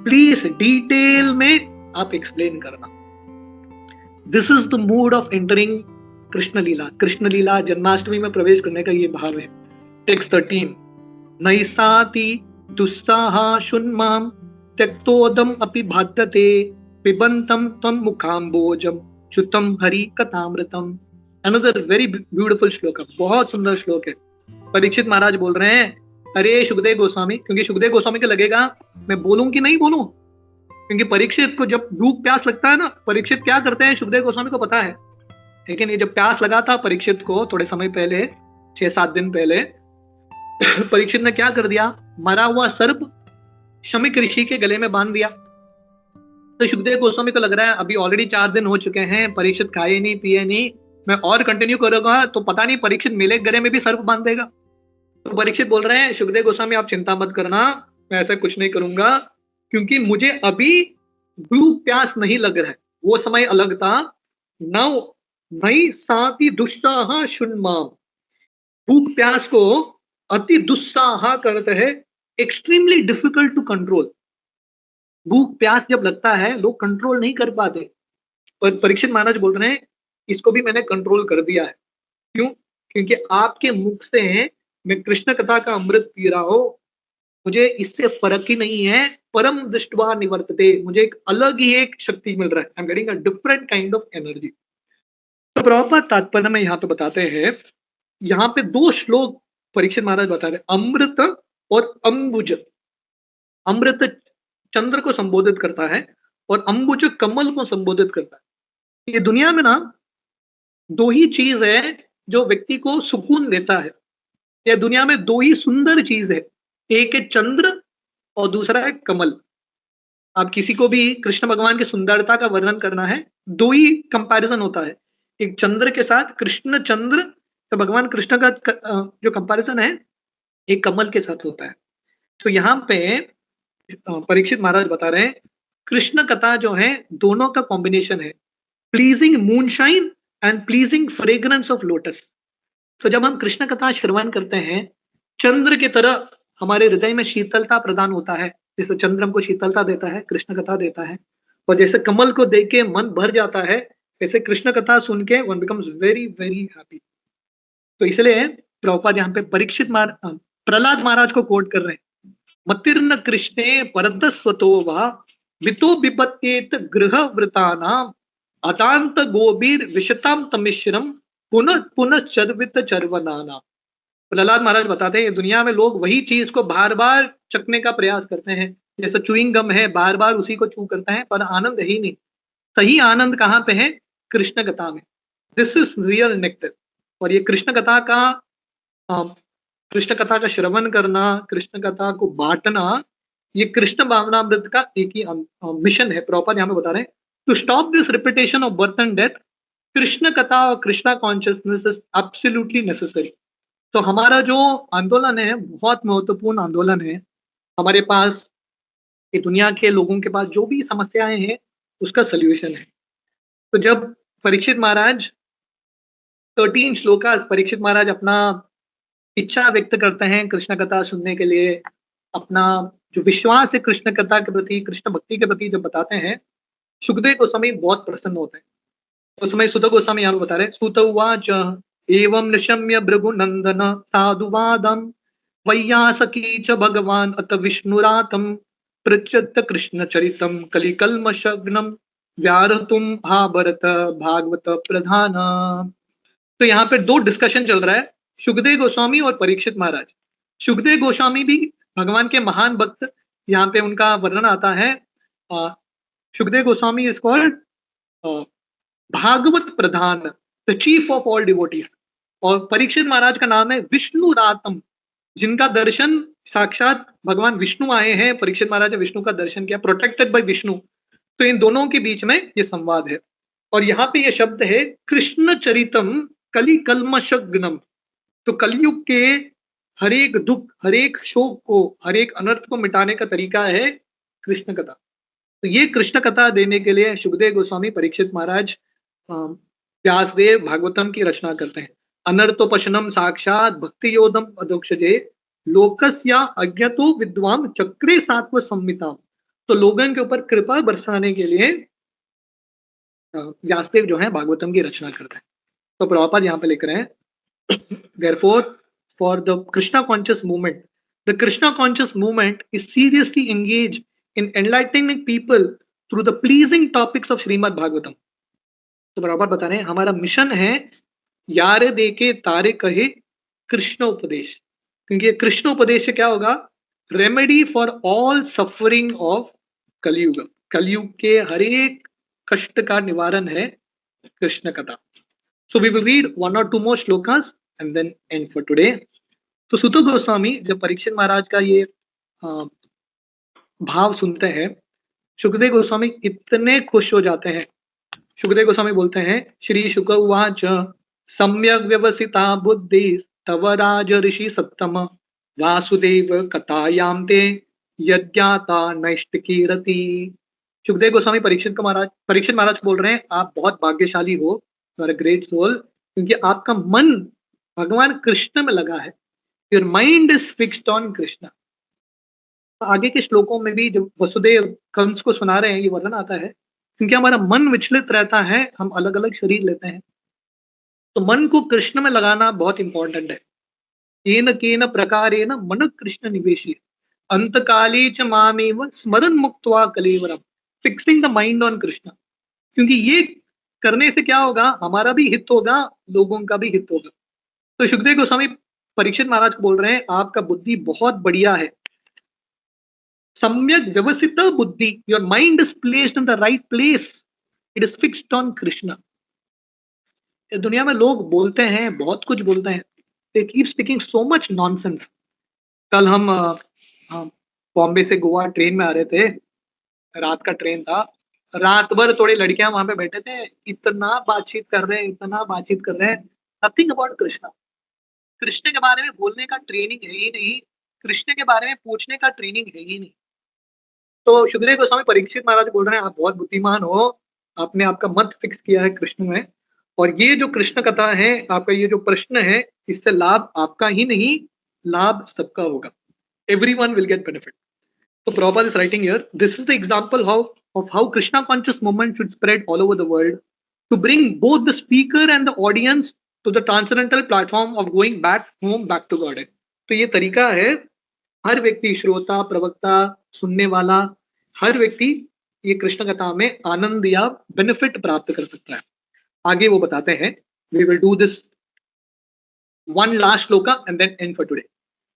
B: प्लीज डिटेल में आप एक्सप्लेन करना। This is the mood of entering Krishna lila. Krishna लीला जन्माष्टमी में प्रवेश करने का ये भाव है। टेक्स्ट 13, नैसाति दुस्साहा शुन्माम त्यक्तोदम अपि बाध्यते पिबंतम तम मुखाम्बोजम चुतम हरि कथामृतम। अनदर वेरी ब्यूटीफुल श्लोक है, बहुत सुंदर श्लोक है। परीक्षित महाराज बोल रहे हैं, अरे सुखदेव गोस्वामी, क्योंकि सुखदेव गोस्वामी को लगेगा मैं बोलूं कि नहीं बोलूं, क्योंकि परीक्षित को जब भूख प्यास लगता है ना, परीक्षित क्या करते हैं सुखदेव गोस्वामी को पता है। लेकिन ये जब प्यास लगा था परीक्षित को थोड़े समय पहले, 6-7 दिन पहले, परीक्षित ने क्या कर दिया, मरा हुआ सर्प शमिक ऋषि के गले में बांध दिया। तो सुखदेव गोस्वामी को लग रहा है अभी ऑलरेडी 4 दिन हो चुके हैं, परीक्षित खाए नहीं पिए नहीं, मैं और कंटिन्यू करूंगा तो पता नहीं परीक्षित मेरे गले में भी सर्प बांध देगा। तो परीक्षित बोल रहे हैं, सुखदेव गोस्वामी आप चिंता मत करना, मैं ऐसा कुछ नहीं करूंगा, क्योंकि मुझे अभी भूख प्यास नहीं लग रहा है, वो समय अलग था। नौ नई साति दुस्साह शुन्माम, भूख प्यास को अति दुस्साह करते हैं, एक्सट्रीमली डिफिकल्ट टू कंट्रोल। भूख प्यास जब लगता है लोग कंट्रोल नहीं कर पाते, पर परीक्षित महाराज बोल रहे हैं इसको भी मैंने कंट्रोल कर दिया है। क्यों? क्योंकि आपके मुख से मैं कृष्ण कथा का अमृत पी रहा हूं, मुझे इससे फर्क ही नहीं है, परम दृष्टवा निवर्तते, मुझे एक अलग ही एक शक्ति मिल रहा है, I am getting a different kind of energy. तो प्रभुपाद तात्पर्य में यहाँ पे बताते हैं, यहाँ पे दो श्लोक परीक्षित महाराज बता रहे, अमृत और अंबुज। अमृत चंद्र को संबोधित करता है और अंबुज कमल को संबोधित करता है। ये दुनिया में ना दो ही चीज है जो व्यक्ति को सुकून देता है, या दुनिया में दो ही सुंदर चीज है, एक है चंद्र और दूसरा है कमल। आप किसी को भी कृष्ण भगवान की सुंदरता का वर्णन करना है, दो ही कंपैरिजन होता है, एक चंद्र के साथ कृष्ण चंद्र, तो भगवान कृष्ण का जो कंपैरिजन है एक कमल के साथ होता है। तो यहाँ पे परीक्षित महाराज बता रहे हैं, कृष्ण कथा जो है दोनों का कॉम्बिनेशन है, pleasing moonshine and pleasing fragrance of lotus. तो जब हम कृष्ण कथा श्रवण करते हैं, चंद्र की तरह हमारे हृदय में शीतलता प्रदान होता है, जैसे चंद्र हमको शीतलता देता है, कृष्ण कथा देता है। और जैसे कमल को देख के मन भर जाता है, वैसे कृष्ण कथा सुन के one becomes very very happy. तो इसलिए प्रभुपाद यहाँ पे प्रहलाद महाराज को कोट कर रहे हैं, मतिर्न कृष्णे परतस्वतो वा वितो बिपत्येत गृह वृतानाम अतांत गोबीर विशताम तमिश्रम पुनः पुनः चर्वित चर्वनाना। प्रहलाद महाराज बताते हैं, दुनिया में लोग वही चीज को बार बार चखने का प्रयास करते हैं, जैसे चुइंग गम है, बार बार उसी को चू करते हैं, पर आनंद है ही नहीं। सही आनंद कहाँ पे है? कृष्ण कथा में। This is real nectar. और ये कृष्ण कथा का श्रवण करना, कृष्ण कथा को बांटना, ये कृष्ण भावनामृत का एक ही मिशन है। प्रॉपर यहाँ पे बता रहे हैं, to stop this repetition of birth and death, Krishna katha और Krishna consciousness is absolutely necessary. तो हमारा जो आंदोलन है बहुत महत्वपूर्ण आंदोलन है। हमारे पास ये दुनिया के लोगों के पास जो भी समस्याएं हैं उसका सल्यूशन है। तो जब परीक्षित महाराज 13 श्लोकास परीक्षित महाराज अपना इच्छा व्यक्त करते हैं कृष्ण कथा सुनने के लिए, अपना जो विश्वास है कृष्ण कथा के प्रति, कृष्ण भक्ति के प्रति जब बताते हैं, सुखदेव गोस्वामी बहुत प्रसन्न होते हैं। उस समय सुत गोस्वामी यहाँ बता रहे, सुत उवाच एवं निशम्य भृगुनंदन साधुवादम वैयासकी च भगवान अत विष्णुरातम पृच्छत कृष्ण चरितम कलिकल्मशग्नम व्यारतुम हा भरत भागवत प्रधान। तो यहाँ पे दो डिस्कशन चल रहा है, सुखदेव गोस्वामी और परीक्षित महाराज। सुखदेव गोस्वामी भी भगवान के महान भक्त, यहाँ पे उनका वर्णन आता है। Sukhdev Goswami is called Bhagavat pradhan, the chief of all devotees. और परीक्षित महाराज का नाम है विष्णु रातम, जिनका दर्शन साक्षात भगवान विष्णु आए हैं। परीक्षित महाराज ने विष्णु का दर्शन किया, प्रोटेक्टेड बाय विष्णु। तो इन दोनों के बीच में ये संवाद है। और यहाँ पे ये शब्द है कृष्ण चरितम कलि कल्मशग्नम। तो कलयुग के हर एक दुख, हर एक शोक को, हर एक अनर्थ को मिटाने का तरीका है कृष्ण कथा। तो ये कृष्ण कथा देने के लिए सुखदेव गोस्वामी परीक्षित महाराज व्यासदेव भागवतम की रचना करते हैं। अनर्थोपशनम साक्षात भक्ति योदम अधोक्षजे लोकस्या अज्ञतो विद्वाम चक्रे सात्व संहिता। तो लोगों के ऊपर कृपा बरसाने के लिए व्यासदेव जो है भागवतम की रचना करते हैं। तो प्रभुपाद यहाँ पे लिख रहे हैं, therefore for the Krishna conscious movement, the Krishna conscious movement is seriously engaged in enlightening people through the pleasing topics of Srimad Bhagavatam। तो बराबर बता रहे हैं, हमारा मिशन है यार देखे तारे कहे कृष्ण उपदेश, क्योंकि ये कृष्ण उपदेश से क्या होगा? Remedy for all suffering of कलयुग। कलयुग के हर एक कष्ट का निवारण है कृष्ण कथा। So we will read one or two more shlokas and then end for today. तो सुत गोस्वामी जब परीक्षित महाराज का ये भाव सुनते हैं, सुखदेव गोस्वामी इतने खुश हो जाते हैं। सुखदेव गोस्वामी बोलते हैं, श्री शुक उवाच सम्यक व्यवसिता बुद्धि तव राज ऋषि सत्तम वासुदेव कथायाम ते यज्ञाता नैष्टिकी रति। सुखदेव गोस्वामी परीक्षित महाराज बोल रहे हैं, आप बहुत भाग्यशाली हो, ग्रेट सोल, क्योंकि आपका मन भगवान कृष्ण में लगा है। Your mind is fixed on Krishna. आगे के श्लोकों में भी जब वसुदेव कंस को सुना रहे हैं, ये वर्णन आता है, क्योंकि हमारा मन विचलित रहता है, हम अलग अलग शरीर लेते हैं, तो मन को कृष्ण में लगाना बहुत इंपॉर्टेंट है। केन केन प्रकारेण मन कृष्ण निवेशी। अंतकाले च मामेव स्मरण मुक्त्वा कलेवरम, fixing the mind on Krishna. क्योंकि ये करने से क्या होगा, हमारा भी हित होगा, लोगों का भी हित होगा। तो सुखदेव गोस्वामी परीक्षित महाराज को बोल रहे हैं, आपका बुद्धि बहुत बढ़िया है, सम्यक व्यवस्थित बुद्धि, your mind is placed in the right place, it is fixed on Krishna. दुनिया में लोग बोलते हैं, बहुत कुछ बोलते हैं, they keep speaking so much nonsense. कल हम बॉम्बे से गोवा ट्रेन में आ रहे थे, रात का ट्रेन था, रात भर थोड़ी लड़कियां वहां पे बैठे थे, इतना बातचीत कर रहे हैं, इतना बातचीत कर रहे हैं, नथिंग अबाउट कृष्णा। कृष्ण के बारे में बोलने का ट्रेनिंग है ही नहीं, कृष्ण के बारे में पूछने का ट्रेनिंग है ही नहीं। तो सुखदेव गोस्वामी परीक्षित महाराज बोल रहे हैं, आप बहुत बुद्धिमान हो, आपने आपका मत फिक्स किया है कृष्ण में, और ये जो कृष्ण कथा है, आपका ये जो प्रश्न है, इससे लाभ आपका ही नहीं, लाभ सबका होगा, everyone will get benefit. So Prabhupada is writing here, this is the example of how Krishna conscious movement should spread all over the world to bring both the speaker and the audience to the transcendental platform of going back home, back to God. तो ये तरीका है, हर व्यक्ति, श्रोता, प्रवक्ता, सुनने वाला, हर व्यक्ति ये कृष्ण कथा में आनंद या बेनिफिट प्राप्त कर सकता है। आगे वो बताते हैं, we will do this one last shloka and then end for today.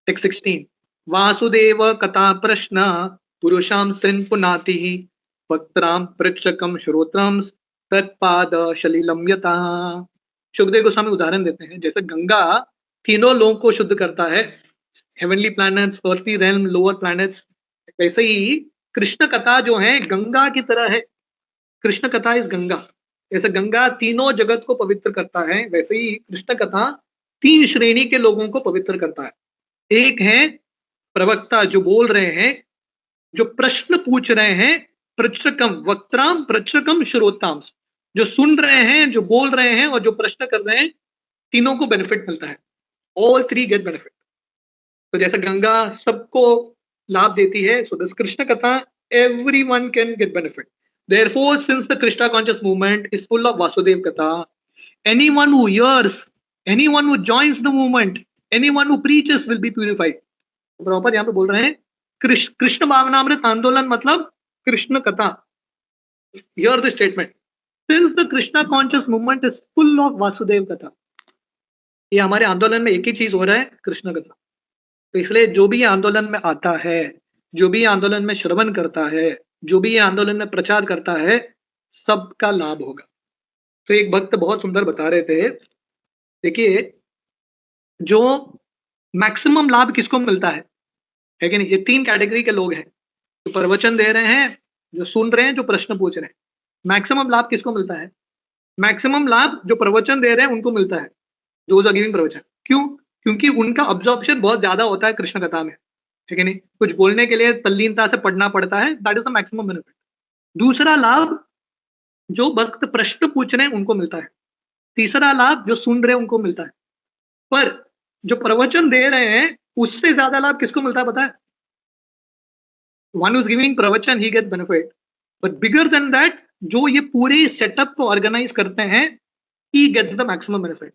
B: Text 16. Vasudev कथा प्रश्न पुरुषां स्त्रीन् पुनाति वक्त्रां पृच्छकं श्रोत्रं तत्पाद शलीलम यथा। सुखदेव गोस्वामी उदाहरण देते हैं, जैसे गंगा तीनों लोगों को शुद्ध करता है, heavenly planets, earthly realm, lower planets, वैसे ही कृष्ण कथा जो है गंगा की तरह है। कृष्ण कथा इस गंगा, जैसे गंगा तीनों जगत को पवित्र करता है, वैसे ही कृष्ण कथा तीन श्रेणी के लोगों को पवित्र करता है। एक है प्रवक्ता जो बोल रहे हैं, जो प्रश्न पूछ रहे हैं, पृच्छकम वक्त्राम पृच्छकम श्रोताम, जो सुन रहे हैं, जो बोल रहे हैं और जो प्रश्न कर रहे हैं, तीनों को बेनिफिट मिलता है, ऑल थ्री गेट बेनिफिट। तो जैसे गंगा सबको लाभ देती है, सो दिस कृष्ण कथा everyone can get benefit. Therefore, since the Krishna conscious movement is full of Vasudev Katha, anyone who hears, anyone who joins the movement, anyone who preaches will be purified. Proper यहाँ पे बोल रहे हैं कृष्ण भावनामृत आंदोलन मतलब कृष्ण कथा। Hear the statement. Since the Krishna conscious movement is full of Vasudev Katha, ये हमारे आंदोलन में एक ही चीज हो रहा है, कृष्ण कथा। तो इसलिए जो भी आंदोलन में आता है, जो भी आंदोलन में श्रवण करता है, जो भी आंदोलन में प्रचार करता है, सबका लाभ होगा। तो एक भक्त बहुत सुंदर बता रहे थे, देखिए जो मैक्सिमम लाभ किसको मिलता है कि नहीं, ये तीन कैटेगरी के लोग हैं, जो प्रवचन दे रहे हैं, जो सुन रहे हैं, जो प्रश्न पूछ रहे हैं। मैक्सिमम लाभ किसको मिलता है? मैक्सिमम लाभ जो प्रवचन दे रहे हैं उनको मिलता है, दोज आर गिविंग प्रवचन। क्यों? क्योंकि उनका अब्जॉर्प्शन बहुत ज्यादा होता है कृष्ण कथा में, ठीक है नहीं, कुछ बोलने के लिए तल्लीनता से पढ़ना पड़ता है, that is the maximum benefit. दूसरा लाभ जो भक्त प्रश्न पूछ रहे हैं उनको मिलता है, तीसरा लाभ जो सुन रहे हैं उनको मिलता है। पर जो प्रवचन दे रहे हैं उससे ज्यादा लाभ किसको मिलता है पता है? One is giving pravachan, he gets benefit, but bigger than that जो ये पूरे सेटअप को ऑर्गेनाइज करते हैं, he gets the maximum benefit.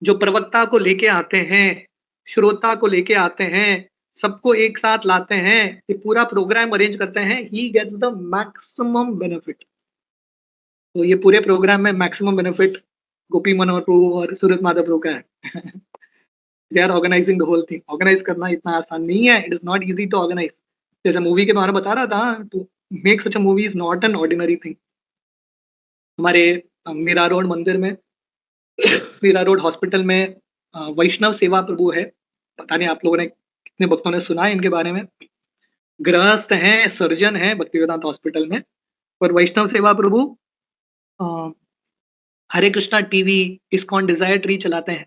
B: जो प्रवक्ता को लेके आते हैं, श्रोता को लेके आते हैं, सबको एक साथ लाते हैं, ये पूरा प्रोग्राम अरेंज करते हैं, he gets the maximum benefit. तो ये पूरे प्रोग्राम में मैक्सिमम बेनिफिट गोपी मनोहर प्रभु और सूरत माधव प्रभु का है। They are organising the whole thing. Organise करना इतना आसान नहीं है, it is not easy to organise. जैसे मूवी के बारे में बता रहा था, to make such a movie is not an ordinary thing. हमारे मीरा रोड मंदिर में, मीरा रोड हॉस्पिटल में वैष्णव सेवा प्रभु है, पता नहीं आप लोगों ने कितने भक्तों ने सुना है इनके बारे में। गृहस्थ हैं, सर्जन हैं भक्तिवेदांत हॉस्पिटल में, और Vaishnav Seva Prabhu Hare Krishna TV, ISKCON desire tree चलाते हैं,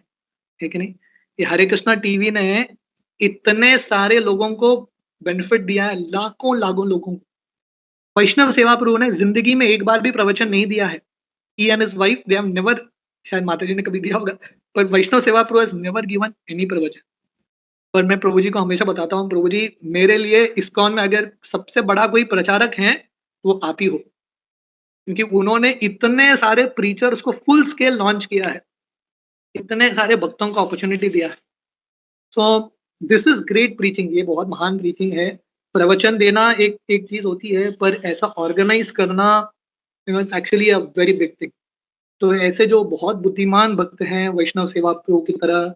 B: ठीक है नहीं। ये हरे कृष्णा टीवी ने इतने सारे लोगों को बेनिफिट दिया है, लाखों लाखों लोगों को। वैष्णव सेवा प्रभु ने जिंदगी में एक बार भी प्रवचन नहीं दिया है। He and his wife, they have never, शायद माता जी ने कभी दिया होगा, पर वैष्णव सेवा प्रभु हैज नेवर गिवन एनी प्रवचन। पर मैं प्रभु जी को हमेशा बताता हूँ, प्रभु जी मेरे लिए इस्कॉन में अगर सबसे बड़ा कोई प्रचारक है तो वो आप ही हो, क्योंकि उन्होंने इतने सारे प्रीचर्स को फुल स्केल लॉन्च किया है, इतने सारे भक्तों को अपॉर्चुनिटी दिया है। तो दिस इज ग्रेट प्रीचिंग, ये बहुत महान प्रीचिंग है। प्रवचन देना एक एक चीज होती है, पर ऐसा ऑर्गेनाइज करना it's actually a very big thing. तो ऐसे जो बहुत बुद्धिमान भक्त हैं वैष्णव सेवा प्रो की तरह,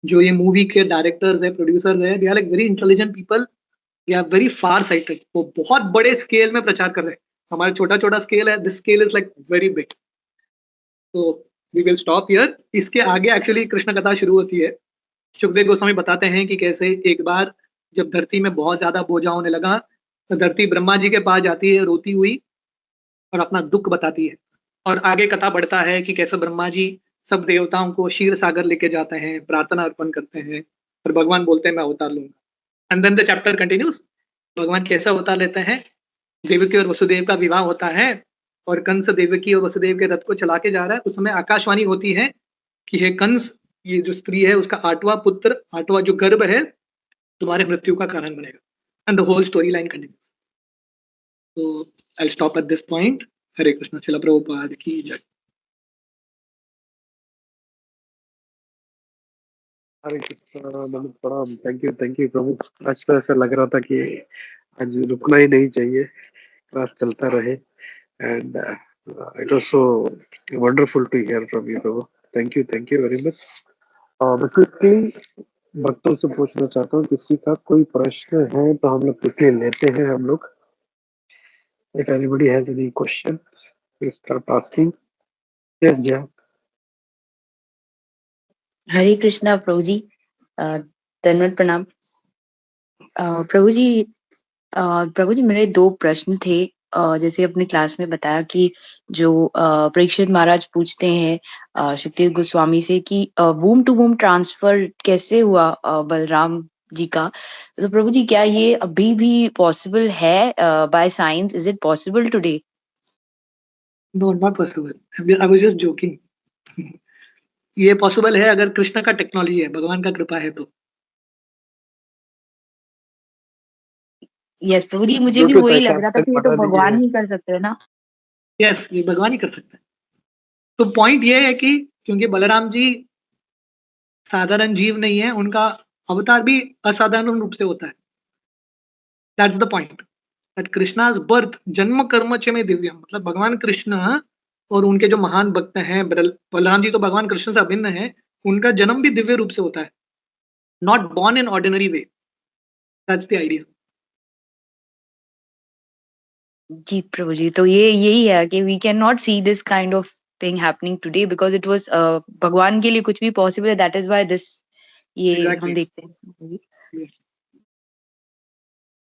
B: जो ये मूवी के डायरेक्टर्स है, प्रोड्यूसर्स है, they are like very intelligent people, they are very far sighted. वो बहुत बड़े स्केल में प्रचार कर रहे हैं। हमारा छोटा छोटा स्केल है, this scale is like very big. तो वी विल स्टॉप हियर। इसके आगे एक्चुअली कृष्ण कथा शुरू होती है। सुखदेव गोस्वामी बताते हैं कि कैसे एक बार जब धरती में बहुत ज्यादा बोझा होने लगा, तो धरती ब्रह्मा जी के पास जाती है रोती हुई और अपना दुख बताती है। और आगे कथा बढ़ता है कि कैसे ब्रह्मा जी सब देवताओं को क्षीर सागर लेके जाते हैं, प्रार्थना अर्पण करते हैं, और भगवान बोलते हैं मैं अवतार लूंगा। And then the chapter continues. भगवान कैसे अवतार लेते हैं? देवकी और वसुदेव का विवाह होता है, और कंस देवकी और वसुदेव के रथ को चला के जा रहा है। उस समय आकाशवाणी होती है कि हे कंस, ये जो स्त्री है उसका 8वां पुत्र, 8वां जो गर्भ है, तुम्हारे मृत्यु का कारण बनेगा। And the whole story line continues. तो I stop at this point. Hare Krishna. Shrila Prabhupada की जय।
C: हरे कृष्णा, नमः प्रणाम। Thank you Prabhu. आज तो ऐसा लग रहा था कि आज रुकना ही नहीं चाहिए, क्लास चलता रहे। And it was so wonderful to hear from you Prabhu. Thank you very much. मैं क्विकली भक्तों से पूछना चाहता हूँ, किसी का कोई प्रश्न है तो हम लोग क्विकली लेते हैं हम लोग। If anybody has any question please start asking. Yes जय।
D: हरे कृष्णा प्रभु जी, धन्यवाद प्रणाम। प्रभु जी, प्रभु जी मेरे 2 प्रश्न थे। जैसे अपने क्लास में बताया कि जो परीक्षित महाराज पूछते हैं सुखदेव गोस्वामी से कि वूम टू वूम ट्रांसफर कैसे हुआ बलराम जी का। तो प्रभु जी क्या ये अभी भी पॉसिबल है by science? Is it possible today?
B: No, not possible. I was just joking. ये पॉसिबल है अगर कृष्ण का टेक्नोलॉजी है, भगवान का कृपा है तो।
D: यस प्रभु जी, मुझे भी
C: ब्लूटूथ
D: वही
C: ऐसा
D: लग रहा था कि ये तो
C: बता दीजिए।
D: भगवान ही कर सकते हैं ना।
B: यस, ये भगवान ही कर सकता है। तो पॉइंट ये है कि क्योंकि बलराम जी साधारण जीव नहीं है, उनका अवतार भी असाधारण रूप से होता है। That's the point, that Krishna's birth जन्म कर्म च में दिव्य, मतलब भगवान कृष्ण और उनके जो महान भक्त हैं, बलराम जी तो भगवान कृष्ण से अभिन्न है, उनका जन्म भी दिव्य रूप से होता है, not born in ordinary way. That's the idea.
D: जी प्रभु जी, तो ये यही है कि we can not see this kind of thing happening today because it was भगवान के लिए कुछ भी पॉसिबल है, दैट इज व्हाई दिस ये हम
B: एग्जैक्टली।
D: देखते हैं प्रभु जी।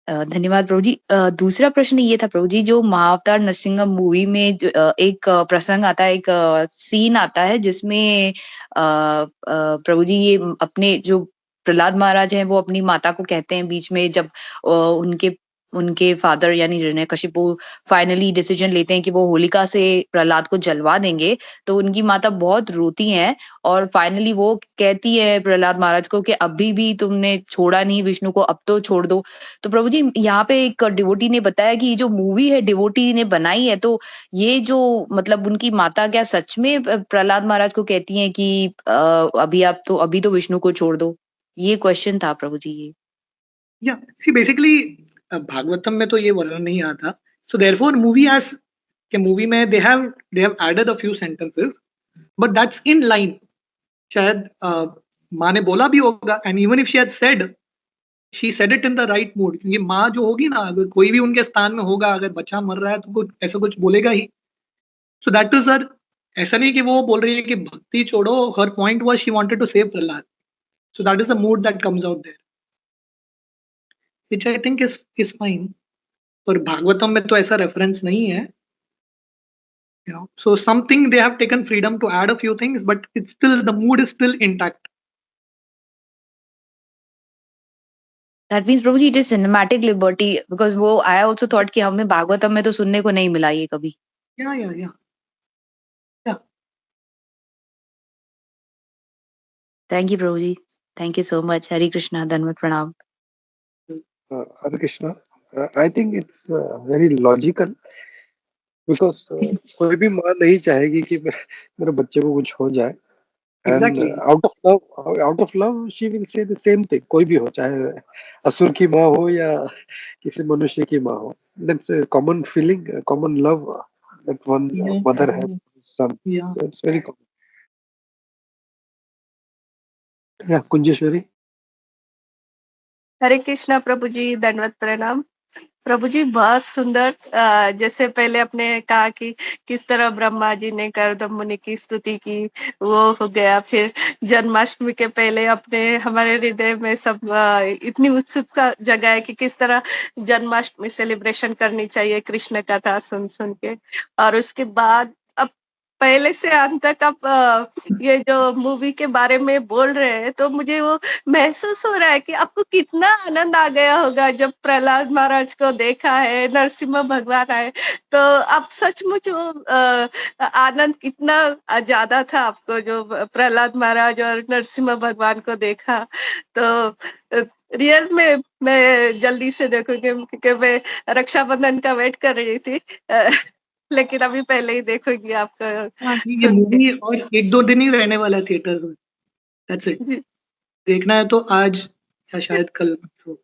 D: धन्यवाद प्रभु जी। दूसरा प्रश्न ये था प्रभु जी, जो महाअवतार नरसिंह मूवी में एक प्रसंग आता है, एक सीन आता है जिसमें प्रभु जी ये अपने जो प्रहलाद महाराज हैं वो अपनी माता को कहते हैं बीच में, जब उनके उनके फादर यानी हिरण्यकशिपु फाइनली डिसीजन लेते हैं कि वो होलिका से प्रहलाद को जलवा देंगे, तो उनकी माता बहुत रोती हैं और फाइनली वो कहती है प्रहलाद महाराज को कि अभी भी तुमने छोड़ा नहीं विष्णु को, अब तो छोड़ दो। तो प्रभु जी यहाँ पे एक डिवोटी ने बताया कि ये जो मूवी है डिवोटी ने बनाई है, तो ये जो मतलब उनकी माता क्या सच में प्रहलाद महाराज को कहती हैं कि अभी तो विष्णु को छोड़ दो? ये क्वेश्चन था प्रभु जी ये।
B: या सी बेसिकली भागवतम में तो ये वर्णन नहीं आता। सो देयरफॉर मूवी एज के मूवी में they have added a few sentences, but that's in line. शायद माँ ने बोला भी होगा, and even if she had said, she said it in the right mood, क्योंकि माँ जो होगी ना, अगर कोई भी उनके स्थान में होगा, अगर बच्चा मर रहा है तो कुछ ऐसा कुछ बोलेगा ही। सो दैट इज सर, ऐसा नहीं कि वो बोल रही है कि भक्ति छोड़ो, her point was she wanted to save Prahlad. So that is the mood that comes out there, which I think is fine. पर भागवतम में तो ऐसा रेफरेंस नहीं है, you know. So something they have taken freedom to add a few things, but it's still, the mood is still intact.
D: That means Prabhu ji it is cinematic liberty, because वो I also thought कि हमें भागवतम में तो सुनने को नहीं मिला ये कभी।
B: Yeah.
D: Thank you Prabhu ji, thank you so much. Hare Krishna, धन्यवाद प्रणाम।
C: Hare Krishna. I think it's very logical because कोई भी माँ नहीं चाहेगी कि मेरे बच्चे को कुछ हो जाए। And
B: Exactly.
C: out of love, she will say the same thing. कोई भी हो, चाहे असुर की माँ हो या किसी मनुष्य की माँ हो. That's a common feeling, a common love that one
B: Yeah,
C: mother has for his son.
B: yeah.
C: So it's very common. Yeah, Kunjeshwari.
E: हरे कृष्णा प्रभु जी, दंडवत प्रणाम। प्रभु जी बहुत सुंदर, जैसे पहले आपने कहा कि किस तरह ब्रह्मा जी ने गर्दम मुनि की स्तुति की, वो हो गया। फिर जन्माष्टमी के पहले अपने हमारे हृदय में सब इतनी उत्सुकता जगाए कि किस तरह जन्माष्टमी सेलिब्रेशन करनी चाहिए कृष्ण कथा सुन सुन के। और उसके बाद अब पहले से अंत तक आप ये जो मूवी के बारे में बोल रहे हैं, तो मुझे वो महसूस हो रहा है कि आपको कितना आनंद आ गया होगा जब प्रहलाद महाराज को देखा है, नरसिम्हा भगवान आए। तो आप सचमुच वो आनंद कितना ज्यादा था आपको जो प्रहलाद महाराज और नरसिम्हा भगवान को देखा। तो रियल में मैं जल्दी से देखूंगी क्योंकि मैं रक्षाबंधन का वेट कर रही थी। लेकिन अभी पहले ही देखूंगी आपका
B: हाँ, ये
E: सुन के।
B: मूवी और 1-2 दिन ही रहने वाला है थिएटर में। That's it.
E: जी
B: देखना है तो आज या शायद कल। तो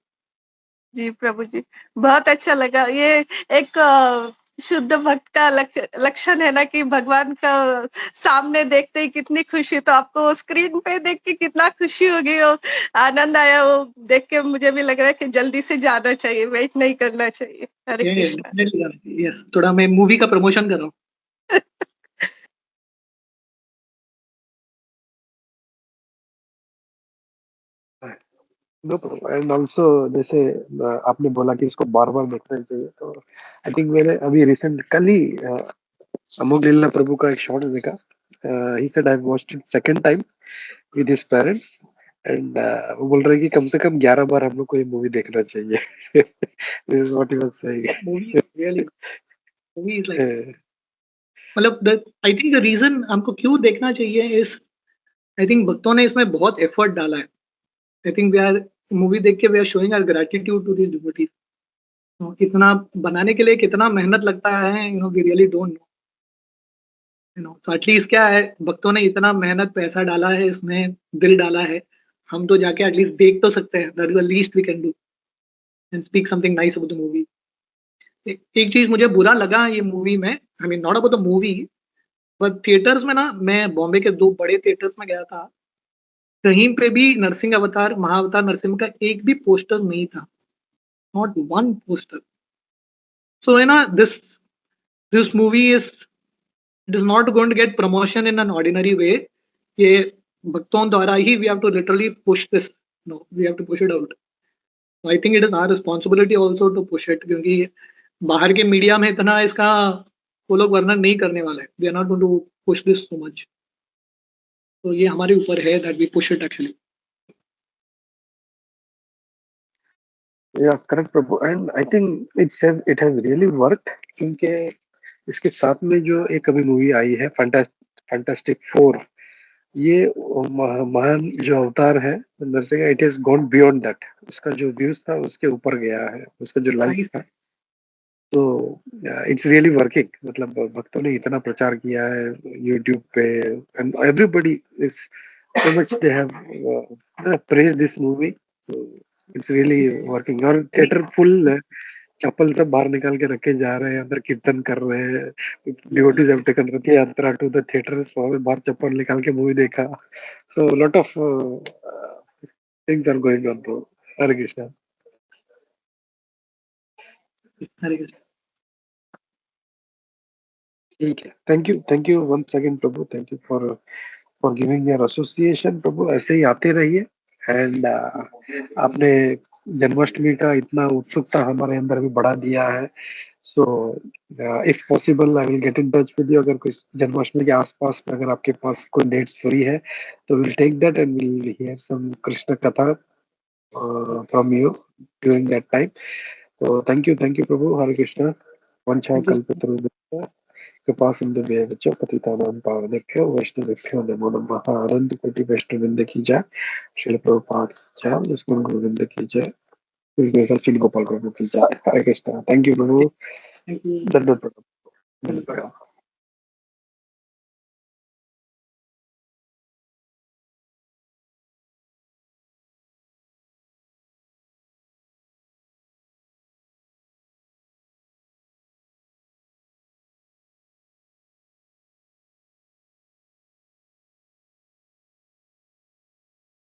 E: जी प्रभु जी, बहुत अच्छा लगा। ये एक शुद्ध भक्त का लक्षण है ना कि भगवान का सामने देखते ही कितनी खुशी, तो आपको वो स्क्रीन पे देख के कितना खुशी होगी और आनंद आया वो देख के। मुझे भी लग रहा है कि जल्दी से जाना चाहिए, वेट नहीं करना चाहिए। हरे
B: ये
E: कृष्णा।
B: डेफिनेटली यस, थोड़ा मैं मूवी का प्रमोशन कर रहा हूँ।
C: No problem. And also जैसे आपने बोला कि इसको बार बार देखना चाहिए, तो आई थिंक मैंने अभी रिसेंट कल ही अमोघ लीला प्रभु का एक शॉर्ट देखा. He said I watched it second time with his parents. And वो बोल रहे हैं कि कम से कम 11 बार हम लोग को ये मूवी देखना चाहिए. This is what he was saying.
B: Movie really, movie is like, मतलब the I think the reason हमको क्यों देखना चाहिए इज, आई थिंक भक्तों ने इसमें बहुत एफर्ट डाला है। I think we are, movie देख के we are showing our gratitude to this devotees. इतना बनाने के लिए कितना मेहनत लगता है, वी रियली डोंट नो। तो एटलीस्ट क्या है, भक्तों ने इतना मेहनत पैसा डाला है इसमें, दिल डाला है, हम तो जाके एटलीस्ट देख तो सकते हैं। That is the least we can do and speak something nice about the movie. एक चीज मुझे बुरा लगा ये मूवी में, I mean not about the movie, but theatres में ना, मैं बॉम्बे के 2 बड़े थिएटर्स में गया था, कहीं पे भी नरसिंह अवतार, महाअवतार नरसिंह का एक भी पोस्टर नहीं था, नॉट वन पोस्टर। सो है ना, this movie is, it is not going to get promotion in an ordinary way. ये भक्तों द्वारा ही we have to literally push this, no we have to push it out. I think it is our responsibility also to push it, क्योंकि बाहर के media में इतना इसका वो लोग वर्णन नहीं करने वाले, we are not going to push this so much. तो ये हमारे ऊपर है that we push it actually.
C: Yeah correct Prabhu. And I think it has really worked, क्योंकि इसके साथ में जो एक अभी मूवी आई है फैंटास्टिक 4, ये महान जो अवतार है Narasimha, it has gone beyond that. उसका जो व्यूज था उसके ऊपर गया है, उसका जो लाइक्स था. तो इट्स रियली वर्किंग. मतलब भक्तों ने इतना प्रचार किया है यूट्यूब पे, and everybody is so much, they have praise this movie. So it's really working. और थिएटर फुल है, चप्पल सब बाहर निकाल के रखे जा रहे हैं, अंदर कीर्तन कर रहे हैं. डिवोटीज हैव टेकन रथ यात्रा टू द थिएटर, सो बाहर चप्पल निकाल के मूवी देखा. So lot of things are going on. तो हरे कृष्णा.
B: हरे कृष्ण।
C: ठीक है. Thank you once again Prabhu. Thank you for giving your association Prabhu. ऐसे ही आते रहिए. एंड आपने जन्माष्टमी का इतना उत्सुकता हमारे अंदर भी बढ़ा दिया है. So if possible I will get in touch with you. अगर कुछ जन्माष्टमी के आसपास में अगर आपके पास कोई डेट्स फ्री है, तो will take that and will hear some Krishna katha from you during that time. तो थैंक यू प्रभु. हरे कृष्णा. वंशा कल्पतरुभ्यश्च कृपा सिंधुभ्येव च पतितानां पावनेभ्यो वैष्णवेभ्यो नमो नमः. अनंत कोटि वैष्णववृंद की जय. श्रील प्रभुपाद की जय. जसवंत गोविंद की जय. सचिन गोपाल प्रभु की जय. Hare Krishna. Thank you Prabhu.
B: Thank you.
C: धन्यवाद प्रभु. धन्यवाद.